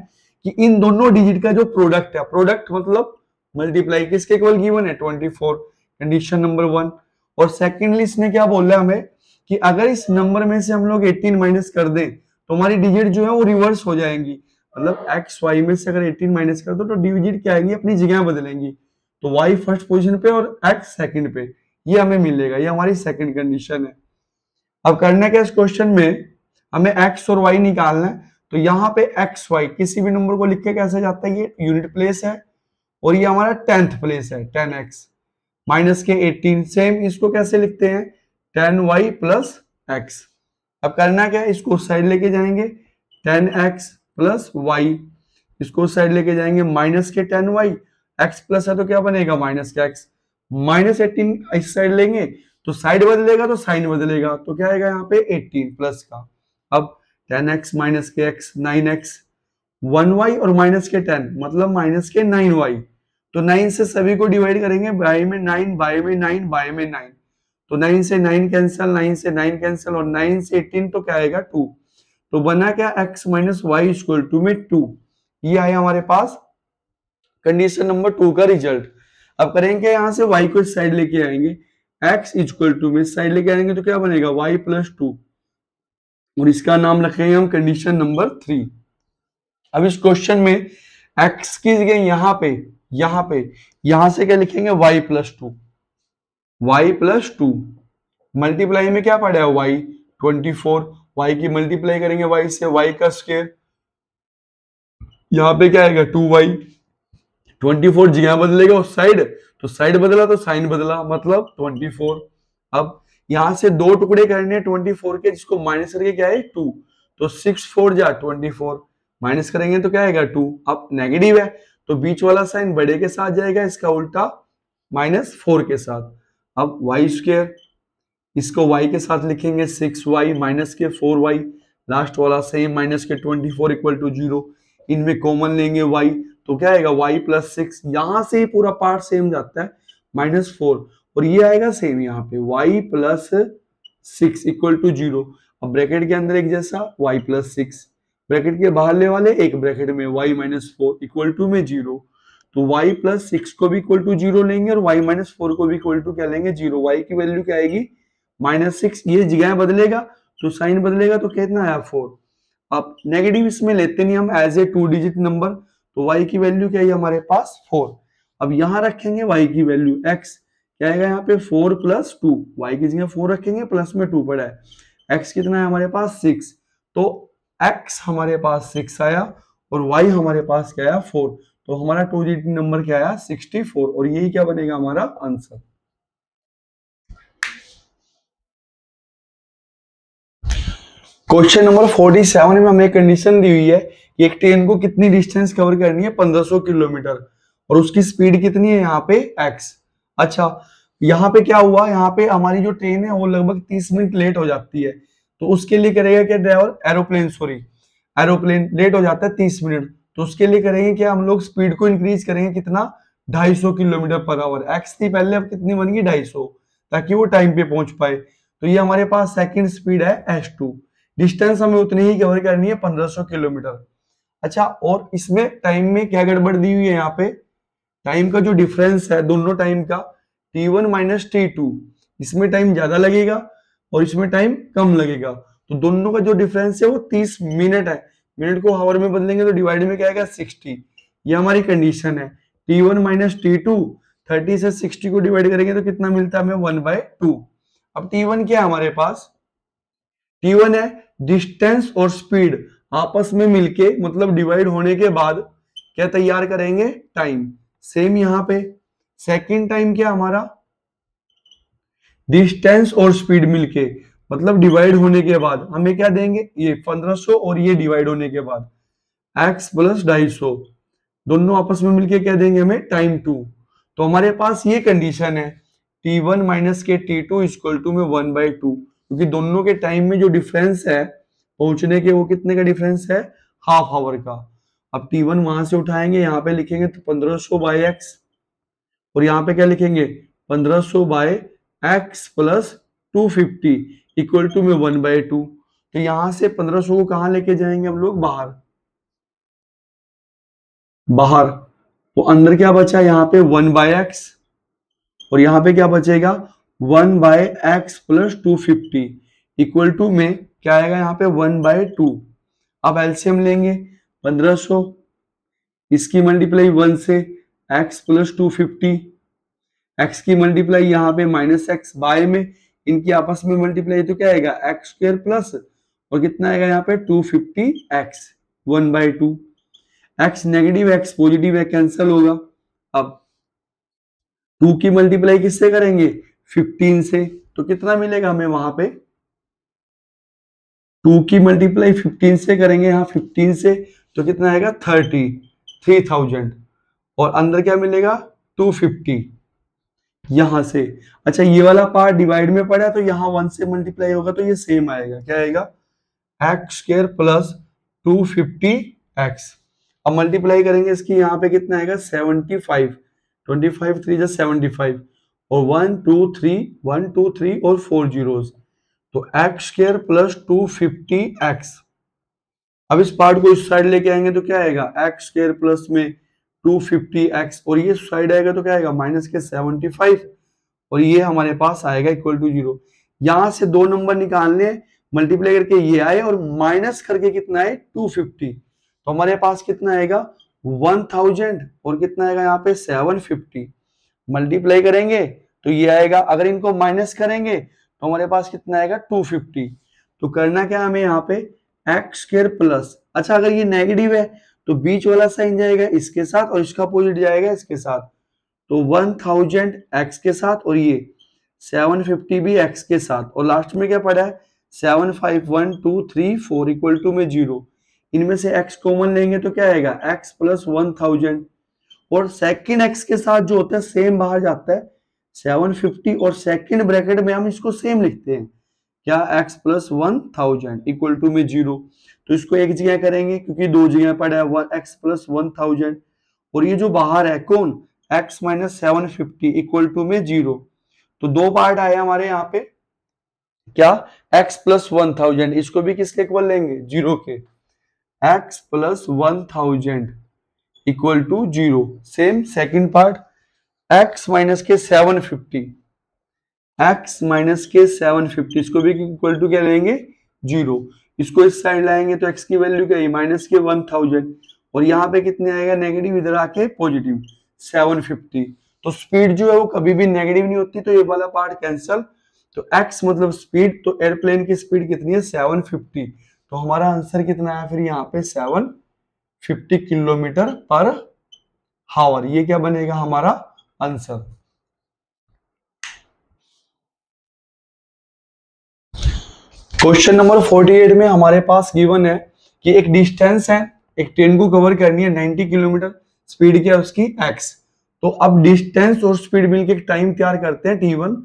कि इन दोनों डिजिट का जो प्रोडक्ट है, प्रोडक्ट मतलब मल्टीप्लाई किसके इक्वल गिवन है 24, कंडीशन नंबर 1। और सेकेंडली इसने क्या बोला है हमें कि अगर इस नंबर में से हम लोग 18 माइनस कर दें तो हमारी डिजिट जो है वो रिवर्स हो जाएंगी, मतलब x y में से अगर 18 माइनस कर दो तो डिजिट क्या आएंगी अपनी जगह बदलेंगी। तो y फर्स्ट पोजीशन पे और x सेकंड पे, ये हमें मिलेगा, ये हमारी सेकंड कंडीशन है। अब करना क्या इस क्वेश्चन में, हमें x और y निकालना है। तो यहाँ पे x y किसी भी नंबर को लिख के कैसे जाता है, ये यूनिट प्लेस है और ये हमारा 10th प्लेस है, 10x माइनस के 18। सेम इसको कैसे लिखते हैं, 10y प्लस x। अब करना क्या है, इसको साइड लेके जाएंगे 10x प्लस y, इसको साइड लेके जाएंगे माइनस के 10y, x प्लस है तो क्या बनेगा माइनस का x, माइनस 18 इस साइड लेंगे तो साइड बदलेगा तो साइन बदलेगा, तो क्या आएगा यहाँ पे 18 प्लस का। अब 10x माइनस के x 9x, 1y और माइनस के 10 मतलब माइनस के 9y। तो 9 से सभी को डिवाइड करेंगे, बाय में 9, बाय में 9, बाय में 9, तो 9 से 9 कैंसिल, 9 से 9 कैंसिल और 9 से 18 तो क्या आएगा 2। तो बना क्या x minus y equal to में 2। ये आया हमारे पास कंडीशन नंबर 2 का रिजल्ट। अब करेंगे यहां से y को इस साइड लेके आएंगे, x इक्वल टू में इस साइड लेके आएंगे तो क्या बनेगा y प्लस 2, और इसका नाम रखेंगे हम कंडीशन नंबर 3। अब इस क्वेश्चन में x की जगह यहां से क्या लिखेंगे y plus 2, y plus 2 multiply में क्या पड़ा है y 24, y की मल्टीप्लाई करेंगे y से, y का स्क्वायर, यहाँ पे क्या आएगा 2y, 24 जगह बदलेगा उस साइड, तो साइड बदला तो साइन बदला मतलब 24। अब यहां से दो टुकड़े करने 24 के, जिसको माइनस करके क्या है 2, तो 6 4 जा 24, माइनस करेंगे तो क्या आएगा 2। अब नेगेटिव है तो बीच वाला साइन बड़े के साथ जाएगा, इसका उल्टा -4 के साथ। अब y स्क्वायर, इसको y के साथ लिखेंगे 6y माइनस के 4y, लास्ट वाला सेम माइनस के 24 इक्वल टू 0, इनमें कॉमन लेंगे y तो क्या आएगा y प्लस 6, यहां से ही पूरा पार्ट सेम जाता है -4, और ये आएगा सेम यहाँ पे y प्लस 6 इक्वल टू 0। अब ब्रैकेट के अंदर एक जैसा y प्लस 6, ब्रैकेट के बाहर ले वाले एक ब्रैकेट में y माइनस 4 इक्वल टू में 0, तो y प्लस 6 को भी इक्वल टू 0 लेंगे और y माइनस 4 को भी इक्वल टू क्या लेंगे 0। y की वैल्यू क्या आएगी -6, ये जगह बदलेगा तो साइन बदलेगा तो कितना आया 4। अब नेगेटिव इसमें लेते नहीं हम, एज ए 2 डिजिट नंबर, तो y की वैल्यू क्या है हमारे पास 4। अब यहां रखेंगे y की वैल्यू x, क्या आएगा यहाँ पे 4 प्लस 2, y की जगह 4 रखेंगे, प्लस में 2 पड़ा है, x कितना है हमारे पास 6, तो x हमारे पास 6 आया और y हमारे पास क्या आया 4, तो हमारा 2 डिजिट नंबर क्या आया 64, और यही क्या बनेगा हमारा आंसर। क्वेश्चन नंबर 47 में हमें कंडीशन दी हुई है कि एक ट्रेन को कितनी डिस्टेंस कवर करनी है 1500 किलोमीटर, और उसकी स्पीड कितनी है यहाँ पे x। अच्छा, यहाँ पे क्या हुआ, यहाँ पे हमारी जो ट्रेन है वो लगभग 30 मिनट लेट हो जाती है, तो उसके लिए करेगा क्या ड्राइवर, एरोप्लेन लेट हो जाता है 30 मिनट, तो उसके लिए करेंगे क्या हम लोग, स्पीड को इंक्रीज करेंगे कितना 250 किलोमीटर पर आवर। x थी पहले, अब कितनी बन गई 250, ताकि वो टाइम पे पहुंच पाए। तो ये हमारे पास सेकंड स्पीड है h2, डिस्टेंस हमें उतनी ही कवर करनी है 1500 किलोमीटर। अच्छा, और इसमें टाइम में क्या गड़बड़ दी हुई है, यहाँ पे टाइम का जो डिफरेंस है दोनों टाइम का t1 माइनस t2, इसमें टाइम ज्यादा लगेगा और इसमें टाइम कम लगेगा, तो दोनों का जो डिफरेंस है वो 30 मिनट है। मिनट को हावर में बदलेंगे तो डिवाइड में क्या आएगा 60, ये हमारी कंडीशन है। t1 माइनस t2, 30 से 60 को डिवाइड करेंगे तो कितना मिलता है हमें 1/2। अब t1 क्या है हमारे पास, t1 है डिस्टेंस और स्पीड आपस में मिलके मतलब डिवाइड होने के बाद क्या तैयार करेंगे टाइम। सेम यहां पे सेकंड टाइम क्या हमारा, डिस्टेंस और स्पीड मिलके मतलब डिवाइड होने के बाद हमें क्या देंगे, ये 1500 और ये डिवाइड होने के बाद x प्लस 250, दोनों आपस में मिलके क्या देंगे हमें टाइम 2। तो हमारे पास ये कंडीशन है t1 माइनस के t2 इक्वल टू में 1/2, क्योंकि दोनों के टाइम में जो डिफरेंस है पहुंचने के वो कितने का डिफरेंस है, हाफ आवर का। अब t1 वहां से उठाएंगे, यहाँ पे लिखेंगे तो 1500 बाई एक्स, और यहाँ पे क्या लिखेंगे 1500 by x plus 250 equal to में 1/2। तो यहां से 1500 को कहां लेके जाएंगे हम लोग, बाहर, तो अंदर क्या बचा यहाँ पे 1/x, और यहाँ पे क्या बचेगा 1/x प्लस 250 इक्वल टू में क्या आएगा यहाँ पे 1/2। अब एलसीएम लेंगे 1500, इसकी मल्टीप्लाई 1 से x प्लस 250, एक्स की मल्टीप्लाई यहाँ पे माइनस एक्स बाय में, इनकी आपस में मल्टीप्लाई तो क्या आएगा एक्स स्क्वायर प्लस और कितना आएगा यहाँ पे 250 x 1/2। X negative x positive है, कैंसिल होगा। अब 2 की मल्टीप्लाई किससे करेंगे 15 से, तो कितना मिलेगा हमें वहां पे 2 की मल्टीप्लाई 15 से करेंगे, यहाँ 15 से तो कितना आएगा 30,000 और अंदर क्या मिलेगा 250 यहां से। अच्छा ये वाला पार्ट डिवाइड में पड़ा तो यहाँ 1 से मल्टीप्लाई होगा तो ये सेम आएगा, क्या आएगा एक्स स्क्वायर प्लस 250 एक्स। अब मल्टीप्लाई करेंगे इसकी, यहाँ पे कितना आएगा 75, 25 3 75 और 1 2 3 और 4 जीरोस, तो एक्स स्क्वायर प्लस 250 एक्स। अब इस पार्ट को इस साइड लेके आएंगे तो क्या आएगा एक्स स्क्वायर प्लस में 250 एक्स और ये साइड आएगा तो क्या आएगा माइनस के 75 और ये हमारे पास आएगा इक्वल टू 0। यहां से दो नंबर निकालने, मल्टीप्लाई करके ये आए और माइनस करके कितना है 250, तो हमारे पास कितना आएगा 1000 और कितना आएगा यहाँ पे 750। मल्टीप्लाई करेंगे तो ये आएगा, अगर इनको माइनस करेंगे तो हमारे पास कितना आएगा 250। तो करना क्या हमें यहाँ पे एक्स स्क्वायर प्लस, अच्छा अगर ये नेगेटिव है तो बीच वाला साइन जाएगा इसके साथ और इसका अपोजिट जाएगा इसके साथ, तो 1000 एक्स के साथ और ये 750 भी एक्स के साथ और लास्ट में क्या पड़ा है 7 5 1 2 3 4 इक्वल टू में 0। इनमें से x कॉमन लेंगे तो क्या आएगा x प्लस 1000 और सेकंड x के साथ जो होता है सेम बाहर जाता है 750 और सेकंड ब्रैकेट में हम इसको सेम लिखते हैं क्या x प्लस 1000 इक्वल टू में 0। तो इसको एक जगह करेंगे क्योंकि दो जगह पड़ा है x प्लस 1000 और ये जो बाहर है कौन x माइनस 750 इक्वल टू में 0। तो दो पार्ट आए हमारे यहाँ पे क्या x प्लस 1000, इसको भी किसके इक्वल लेंगे 0 के, x plus 1000 equal to 0। Same second part x minus के 750, x माइनस के 750 इसको भी इक्वल टू क्या लेंगे 0। इसको इस साइड लाएंगे तो x की वैल्यू क्या है माइनस के 1000 और यहाँ पे कितने आएगा नेगेटिव, इधर आके पॉजिटिव 750। तो स्पीड जो है वो कभी भी नेगेटिव नहीं होती, तो ये वाला पार्ट कैंसल। तो x मतलब स्पीड, तो एयरप्लेन की स्पीड कितनी है 750, तो हमारा आंसर कितना है फिर यहाँ पे 750 किलोमीटर पर हावर, ये क्या बनेगा हमारा आंसर। क्वेश्चन नंबर 48 में हमारे पास गिवन है कि एक डिस्टेंस है, एक ट्रेन को कवर करनी है 90 किलोमीटर, स्पीड क्या है उसकी x। तो अब डिस्टेंस और स्पीड मिलकर एक टाइम तैयार करते हैं t1,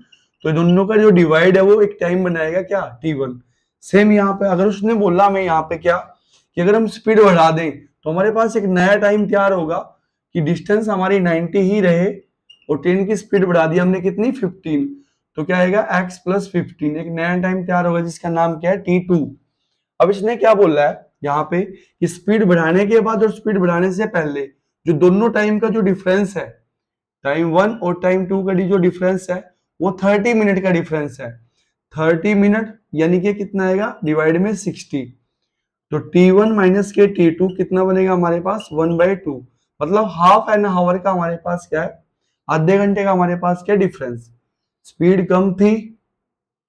तो दोनों का जो डिवाइड है वो एक टाइम बनाएगा क्या t1। सेम यहाँ पे अगर उसने बोला हमें यहाँ पे क्या कि अगर हम स्पीड बढ़ा दें तो हमारे पास एक नया टाइम तैयार होगा कि डिस्टेंस हमारी 90 ही रहे और ट्रेन की स्पीड बढ़ा दी हमने कितनी 15, तो क्या आएगा x प्लस 15, एक नया टाइम तैयार होगा जिसका नाम क्या है t2। अब इसने क्या बोला है यहाँ पे कि स्पीड बढ़ाने के बाद और स्पीड बढ़ाने से पहले जो दोनों टाइम का जो डिफरेंस है, टाइम 1 और टाइम 2 का जो डिफरेंस है वो 30 मिनट का डिफरेंस है। 30 मिनट यानी कि कितना आएगा डिवाइड में 60, तो t1 माइनस के t2 कितना बनेगा हमारे पास 1/2, मतलब हाफ एन आवर का हमारे पास क्या है, आधे घंटे का हमारे पास क्या डिफरेंस। स्पीड कम थी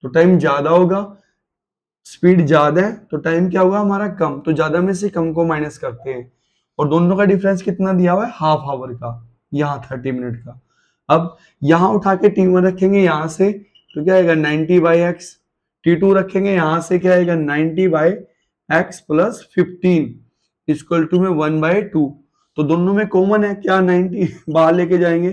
तो टाइम ज्यादा होगा, स्पीड ज्यादा है तो टाइम क्या होगा हमारा कम, तो ज्यादा में से कम को माइनस करते हैं और दोनों का डिफरेंस कितना दिया हुआ है हाफ आवर का, यहाँ 30 मिनट का। अब यहाँ उठा के t1 रखेंगे यहाँ से तो क्या आएगा 90/x, t2 रखेंगे यहाँ से क्या आएगा 90/x प्लस 15 इक्वल टू में 1/2। तो दोनों में कॉमन है क्या 90 बाहर लेके जाएंगे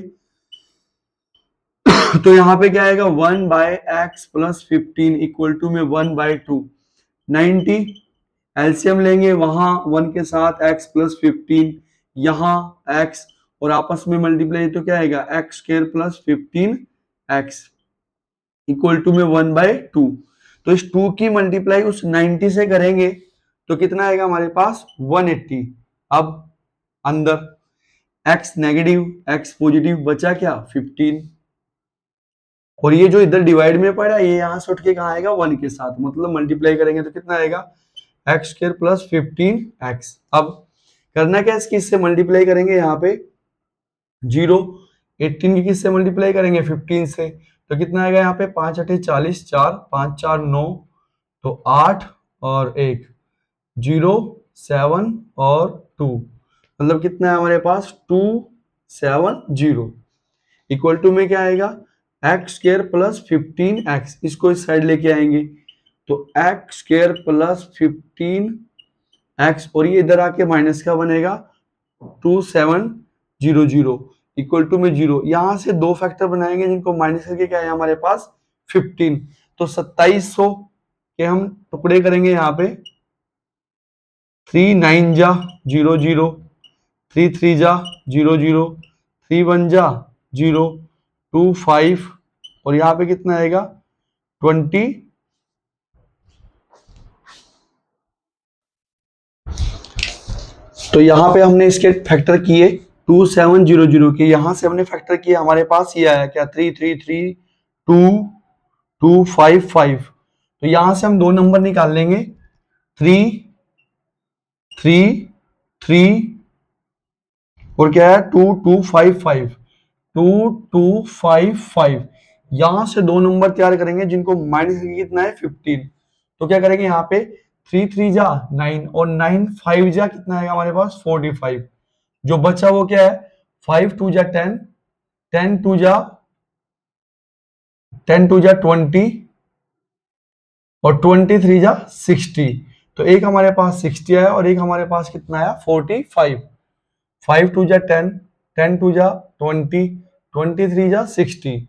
तो यहाँ पे क्या आएगा 1/x प्लस 15 इक्वल टू में 1/2। 90 एलसीएम लेंगे वहां 1 के साथ x प्लस 15 यहाँ x और आपस में मल्टीप्लाई तो क्या आएगा x square plus 15x equal to में 1/2। तो इस 2 की मल्टीप्लाई उस 90 से करेंगे तो कितना आएगा हमारे पास 180। अब अंदर x नेगेटिव x पॉजिटिव बचा क्या 15 और ये जो इधर डिवाइड में पड़ा ये यहां से उठ के कहाँ आएगा 1 के साथ, मतलब मल्टीप्लाई करेंगे तो कितना आएगा x स्क्वायर प्लस 15x। अब करना क्या इसकी, इससे मल्टीप्लाई करेंगे यहाँ पे 0, 18 की किससे मल्टीप्लाई करेंगे 15 से, तो कितना आएगा यहाँ पे 5 8 40, 4 5 4 9, तो 8 और 1 0 7 और 2, मतलब कितना है हमारे पास 2 7 0 इक्वल टू में क्या आएगा एक्स स्क्वायर प्लस 15x, इसको इस साइड लेके आएंगे तो एक्स स्क्वायर प्लस 15x और ये इधर आके माइनस का बनेगा 2700 इक्वल टू में 0। यहां से दो फैक्टर बनाएंगे जिनको माइनस करके क्या है हमारे पास 15, तो 2700 के हम टुकड़े करेंगे यहाँ पे 3 9 जा 0 0, 3 3 जा 0 0, 3 1 जा 0, 2 5 और यहाँ पे कितना आएगा 20। तो यहाँ पे हमने इसके फैक्टर किए 2700 के, यहां से हमने फैक्टर किया हमारे पास ये आया क्या 3 3 3 2 2 5 5, तो यहां से हम दो नंबर निकाल लेंगे 3 3 3 और क्या है 2 2 5 5 2 2 5 5, यहां से दो नंबर तैयार करेंगे जिनको माइनस कितना है 15, तो क्या करेंगे यहाँ पे 3 3 जा 9 और 9 5 जा कितना आएगा हमारे पास 45, जो बचा वो क्या है 5 2 जा 10, 10 2 जा 20 और 23 जा 60, तो एक हमारे पास 60 आया और एक हमारे पास कितना आया 45, 5 2 जा 10, 10 2 जा 20, 23 जा 60,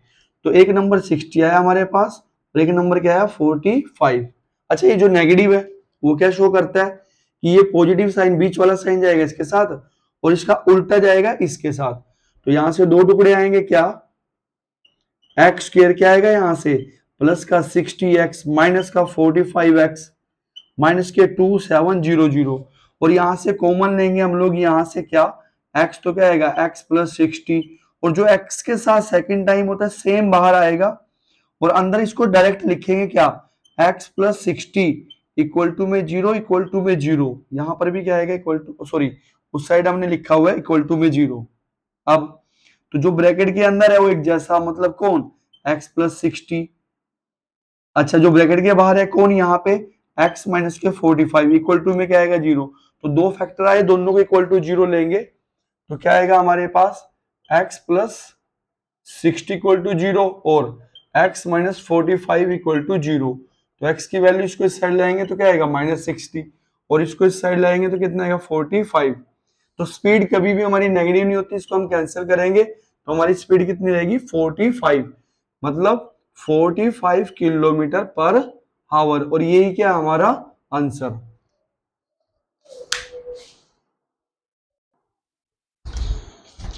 तो एक नंबर 60 आया हमारे पास और एक नंबर क्या आया 45। अच्छा ये जो नेगेटिव है वो क्या शो करता है कि ये पॉजिटिव साइन बीच वाला साइन जाएगा इसके साथ और इसका उल्टा जाएगा इसके साथ, तो यहां से दो टुकड़े आएंगे क्या एक्स स्क्वायर क्या आएगा यहां से प्लस का 60x माइनस का 45x माइनस के 2700 और यहां से कॉमन लेंगे हम लोग यहां से क्या x तो क्या आएगा x प्लस 60 और जो x के साथ सेकंड टाइम होता है सेम बाहर आएगा और अंदर इसको डायरेक्ट लिखेंगे क्या x प्लस 60 इक्वल टू में 0 इक्वल टू में 0, यहां पर भी क्या आएगा इक्वल टू सॉरी उस साइड हमने लिखा हुआ है इक्वल टू में 0। अब तो जो ब्रैकेट के अंदर है वो एक जैसा मतलब कौन x प्लस 60, अच्छा जो ब्रैकेट के बाहर है कौन यहाँ पे x माइनस के 45 इक्वल टू में क्या आएगा 0, तो दो फैक्टर आए दोनों को इक्वल टू 0 लेंगे तो क्या आएगा हमारे पास x प्लस 60 इक्वल टू 0 और x माइनस 45 इक्वल टू 0, तो x की वैल्यू इसको इस साइड लाएंगे तो क्या आएगा माइनस 60 और इसको इस साइड लाएंगे तो कितना आएगा 45, तो स्पीड कभी भी हमारी नेगेटिव नहीं होती, इसको हम कैंसिल करेंगे तो हमारी स्पीड कितनी रहेगी 45, मतलब 45 किलोमीटर पर आवर और यही क्या हमारा आंसर।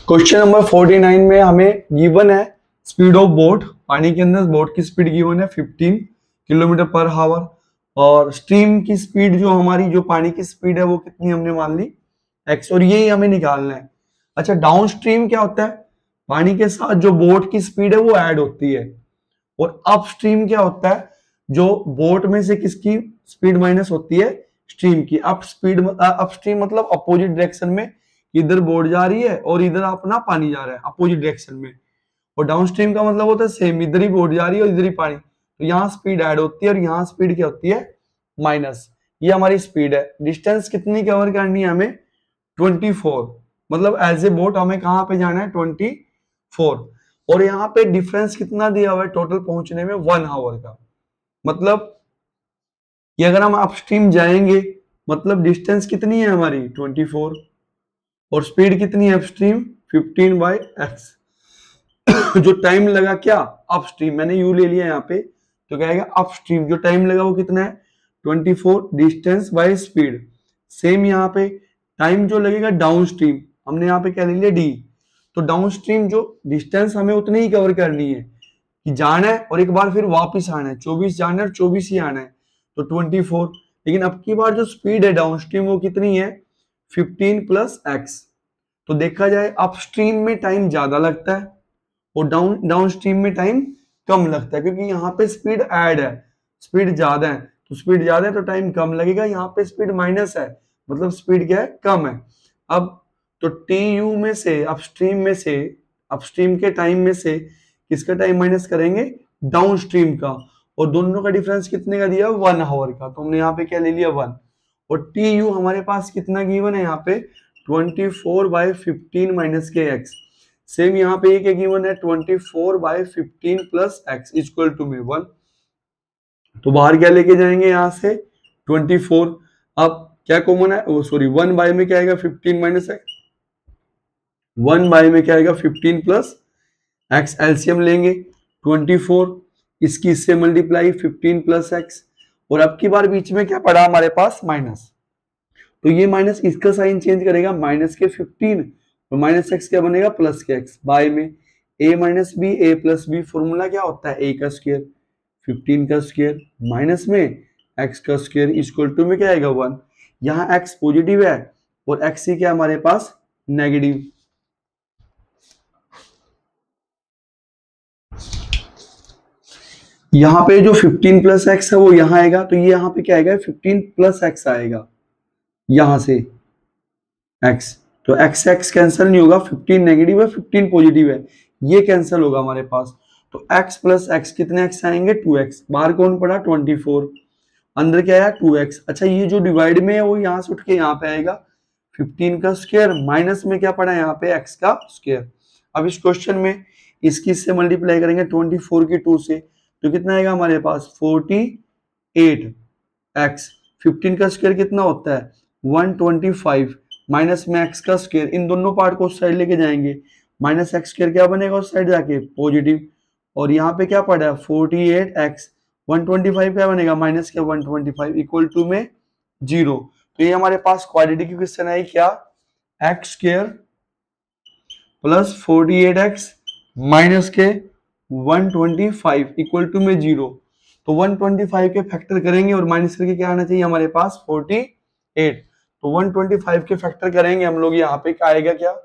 क्वेश्चन नंबर 49 में हमें गिवन है स्पीड ऑफ बोट, पानी के अंदर बोट की स्पीड गिवन है 15 किलोमीटर पर आवर और स्ट्रीम की स्पीड जो हमारी जो पानी की स्पीड है वो कितनी हमने मान ली x और यही हमें निकालना है। अच्छा डाउन स्ट्रीम क्या होता है, पानी के साथ जो बोट की स्पीड है वो ऐड होती है और अपस्ट्रीम क्या होता है जो बोट में से किसकी स्पीड माइनस होती है स्ट्रीम की। अपस्ट्रीम मतलब अपोजिट डायरेक्शन में, इधर बोट जा रही है और इधर अपना पानी जा रहा है अपोजिट डायरेक्शन में, और डाउनस्ट्रीम का मतलब होता है सेम, इधर ही बोट जा रही है और इधर ही पानी, तो यहाँ स्पीड ऐड होती है और यहाँ स्पीड क्या होती है माइनस। ये हमारी स्पीड है। डिस्टेंस कितनी कवर करनी है हमें 24, मतलब एज ए बोट हमें कहाँ पे जाना है 24 और यहाँ पे डिफरेंस कितना दिया हुआ है टोटल पहुंचने में 1 आवर का, मतलब ये अगर हम अपस्ट्रीम जाएंगे मतलब डिस्टेंस कितनी है हमारी 24 और स्पीड कितनी है अपस्ट्रीम 15/x जो टाइम लगा क्या अपस्ट्रीम, मैंने यू ले लिया यहाँ पे तो क्या आएगा अपस्ट्रीम जो टाइम लगा वो कितना है 24 डिस्टेंस बाय स्पीड। सेम यहाँ पे टाइम जो लगेगा डाउनस्ट्रीम हमने यहाँ पे क्या ले लिया डी, तो डाउनस्ट्रीम जो डिस्टेंस हमें उतनी ही कवर करनी है कि जाना है और एक बार फिर वापस आना है, 24 जाना है और 24 ही आना है तो 24, लेकिन अब की बार जो स्पीड है डाउनस्ट्रीम वो कितनी है 15+x, तो देखा जाए अपस्ट्रीम में टाइम ज्यादा लगता है और डाउनस्ट्रीम में टाइम कम लगता है क्योंकि यहाँ पे स्पीड ऐड है, स्पीड ज्यादा है तो स्पीड ज्यादा है तो टाइम कम लगेगा, यहाँ पे स्पीड माइनस है मतलब स्पीड क्या है कम है। अब तो TU में से अपस्ट्रीम में से अपस्ट्रीम के टाइम में से किसका टाइम माइनस करेंगे, डाउन स्ट्रीम का, और दोनों का डिफरेंस कितने का दिया, 1 आवर का, तो हमने यहाँ पे क्या ले लिया 1। और टी यू हमारे पास कितना गिवन है यहाँ पे 24/15 माइनस के एक्स। सेम यहाँ पे क्या गिवन है 24/15 प्लस एक्स इक्वल टू में 1। तो बाहर क्या लेके जाएंगे यहाँ से 24। अब क्या कॉमन है, ओ सॉरी 1 बाय में क्या आएगा 15 माइनस एक्स, 1 बाय में क्या आएगा 15 प्लस एक्स, एलसीएम लेंगे 24, इसकी इससे मल्टीप्लाई 15 प्लस एक्स, और अब की बार बीच में क्या पड़ा हमारे पास माइनस, तो ये माइनस इसका साइन चेंज करेगा, माइनस के 15 और माइनस एक्स क्या बनेगा प्लस के एक्स, बाय में a minus B A plus B, formula क्या होता है a का स्क्वायर 15 का स्क्वायर माइनस में x का स्क्वायर इक्वल टू में क्या आएगा 1। यहाँ x पॉजिटिव है और x ही क्या हमारे पास नेगेटिव। यहाँ पे जो 15 प्लस एक्स है वो यहाँ आएगा, तो ये यहाँ पे क्या आएगा 15 प्लस एक्स आएगा यहां से x, तो x x कैंसिल नहीं होगा, 15 नेगेटिव है 15 पॉजिटिव है, ये कैंसिल होगा हमारे पास। तो x प्लस x कितने x आएंगे 2x, बाहर कौन पड़ा 24, अंदर क्या आया 2x। अच्छा ये जो डिवाइड में है वो यहां से उठ के यहाँ पे आएगा 15 का स्क्वायर माइनस में क्या पड़ा यहाँ पे x का स्क्वायर। अब इस क्वेश्चन में इसकी इससे मल्टीप्लाई करेंगे 24 के 2 से, तो कितना आएगा हमारे पास 48x, 15 का स्क्वायर कितना होता है 125 माइनस में x का स्क्वायर, इन दोनों पार्ट को उस साइड लेके जाएंगे, माइनस एक्स स्क्वायर क्या बनेगा उस साइड जाके पॉजिटिव, और यहाँ पे क्या पड़ा है 48x, 125 क्या बनेगा माइनस क्या 125 इक्वल टू में 0। तो ये हमारे पास क्वाड्रेटिक इक्वेशन आई क्या, x square plus 48x minus के 125 इक्वल टू में 0। तो 125 के फैक्टर करेंगे और माइनस करके क्या आना चाहिए हमारे पास 48, तो 125 के फैक्टर करेंगे हम लोग, यहाँ पे क्या आएगा क्या,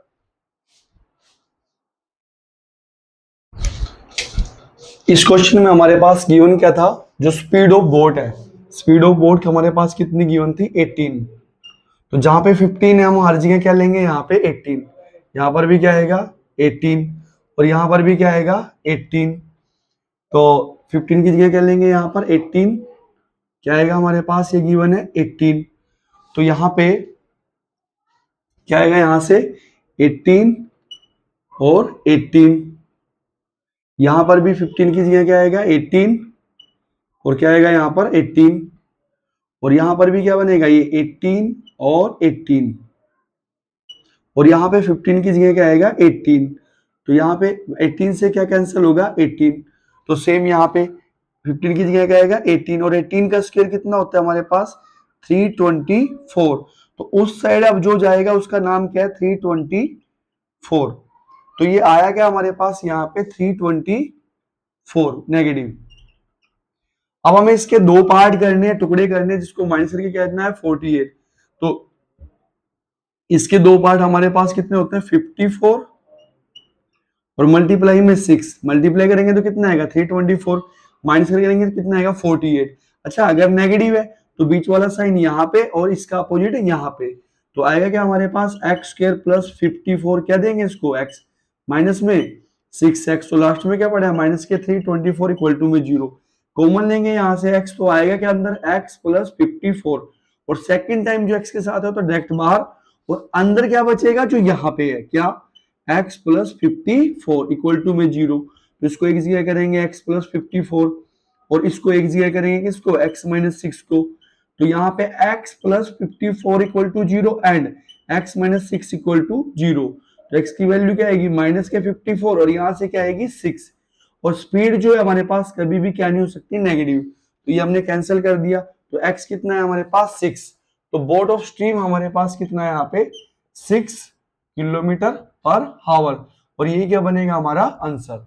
इस क्वेश्चन में हमारे पास गिवन क्या था, जो स्पीड ऑफ बोट है, स्पीड ऑफ बोट हमारे पास कितनी गिवन थी 18, तो जहां पे 15 है हम हर जगह क्या लेंगे यहाँ पे 18, यहाँ पर भी क्या आएगा 18 और यहाँ पर भी क्या आएगा 18, तो 15 की जगह क्या लेंगे यहाँ पर 18, क्या आएगा हमारे पास ये गिवन है 18, तो यहाँ पे क्या आएगा यहाँ से 18 और 18, यहां पर भी 15 की जगह क्या आएगा 18 और क्या आएगा यहाँ पर 18, और यहां पर भी क्या बनेगा ये 18 और 18, और यहाँ पे 15 की जगह क्या आएगा 18, तो यहाँ पे 18 से क्या कैंसिल होगा 18, तो सेम यहाँ पे 15 की जगह क्या आएगा 18, और 18 का स्क्वायर कितना होता है हमारे पास 324, तो उस साइड अब जो जाएगा उसका नाम क्या है 324, तो ये आया क्या हमारे पास यहाँ पे 324 नेगेटिव। अब हमें इसके दो पार्ट करने हैं, टुकड़े करने हैं, जिसको माइनस करके कहना है 48, तो इसके दो पार्ट हमारे पास कितने होते हैं 54 और मल्टीप्लाई में 6, मल्टीप्लाई करेंगे तो कितना आएगा 324, माइनस करके करेंगे तो कितना आएगा 48। अच्छा अगर नेगेटिव है तो बीच वाला साइन यहाँ पे और इसका अपोजिट यहाँ पे, तो आएगा क्या हमारे पास एक्स स्क्वायर प्लस 54, क्या देंगे इसको x माइनस में 6x, तो लास्ट में क्या पड़ा है माइनस के 324 इक्वल टू में 0, कॉमन लेंगे यहाँ से x, तो आएगा क्या अंदर x प्लस 54, और सेकंड टाइम जो x के साथ है तो डायरेक्ट बाहर, और अंदर क्या बचेगा जो यहाँ पे है क्या x प्लस 54 इक्वल टू में 0, तो इसको एक जगह करेंगे x प्लस 54 और इसको एक जगह करेंगे किसको x माइनस 6 को, तो यहाँ पे x plus 54 equal to 0 and x minus 6 equal to 0, तो x की वैल्यू क्या आएगी माइनस के 54 और यहाँ से क्या आएगी 6, और स्पीड जो है हमारे पास कभी भी क्या नहीं हो सकती नेगेटिव, तो ये हमने कैंसिल कर दिया, तो x कितना है हमारे पास 6, तो बोट ऑफ स्ट्रीम हमारे पास कितना है यहाँ पे 6 किलोमीटर पर आवर, और यही क्या बनेगा हमारा आंसर।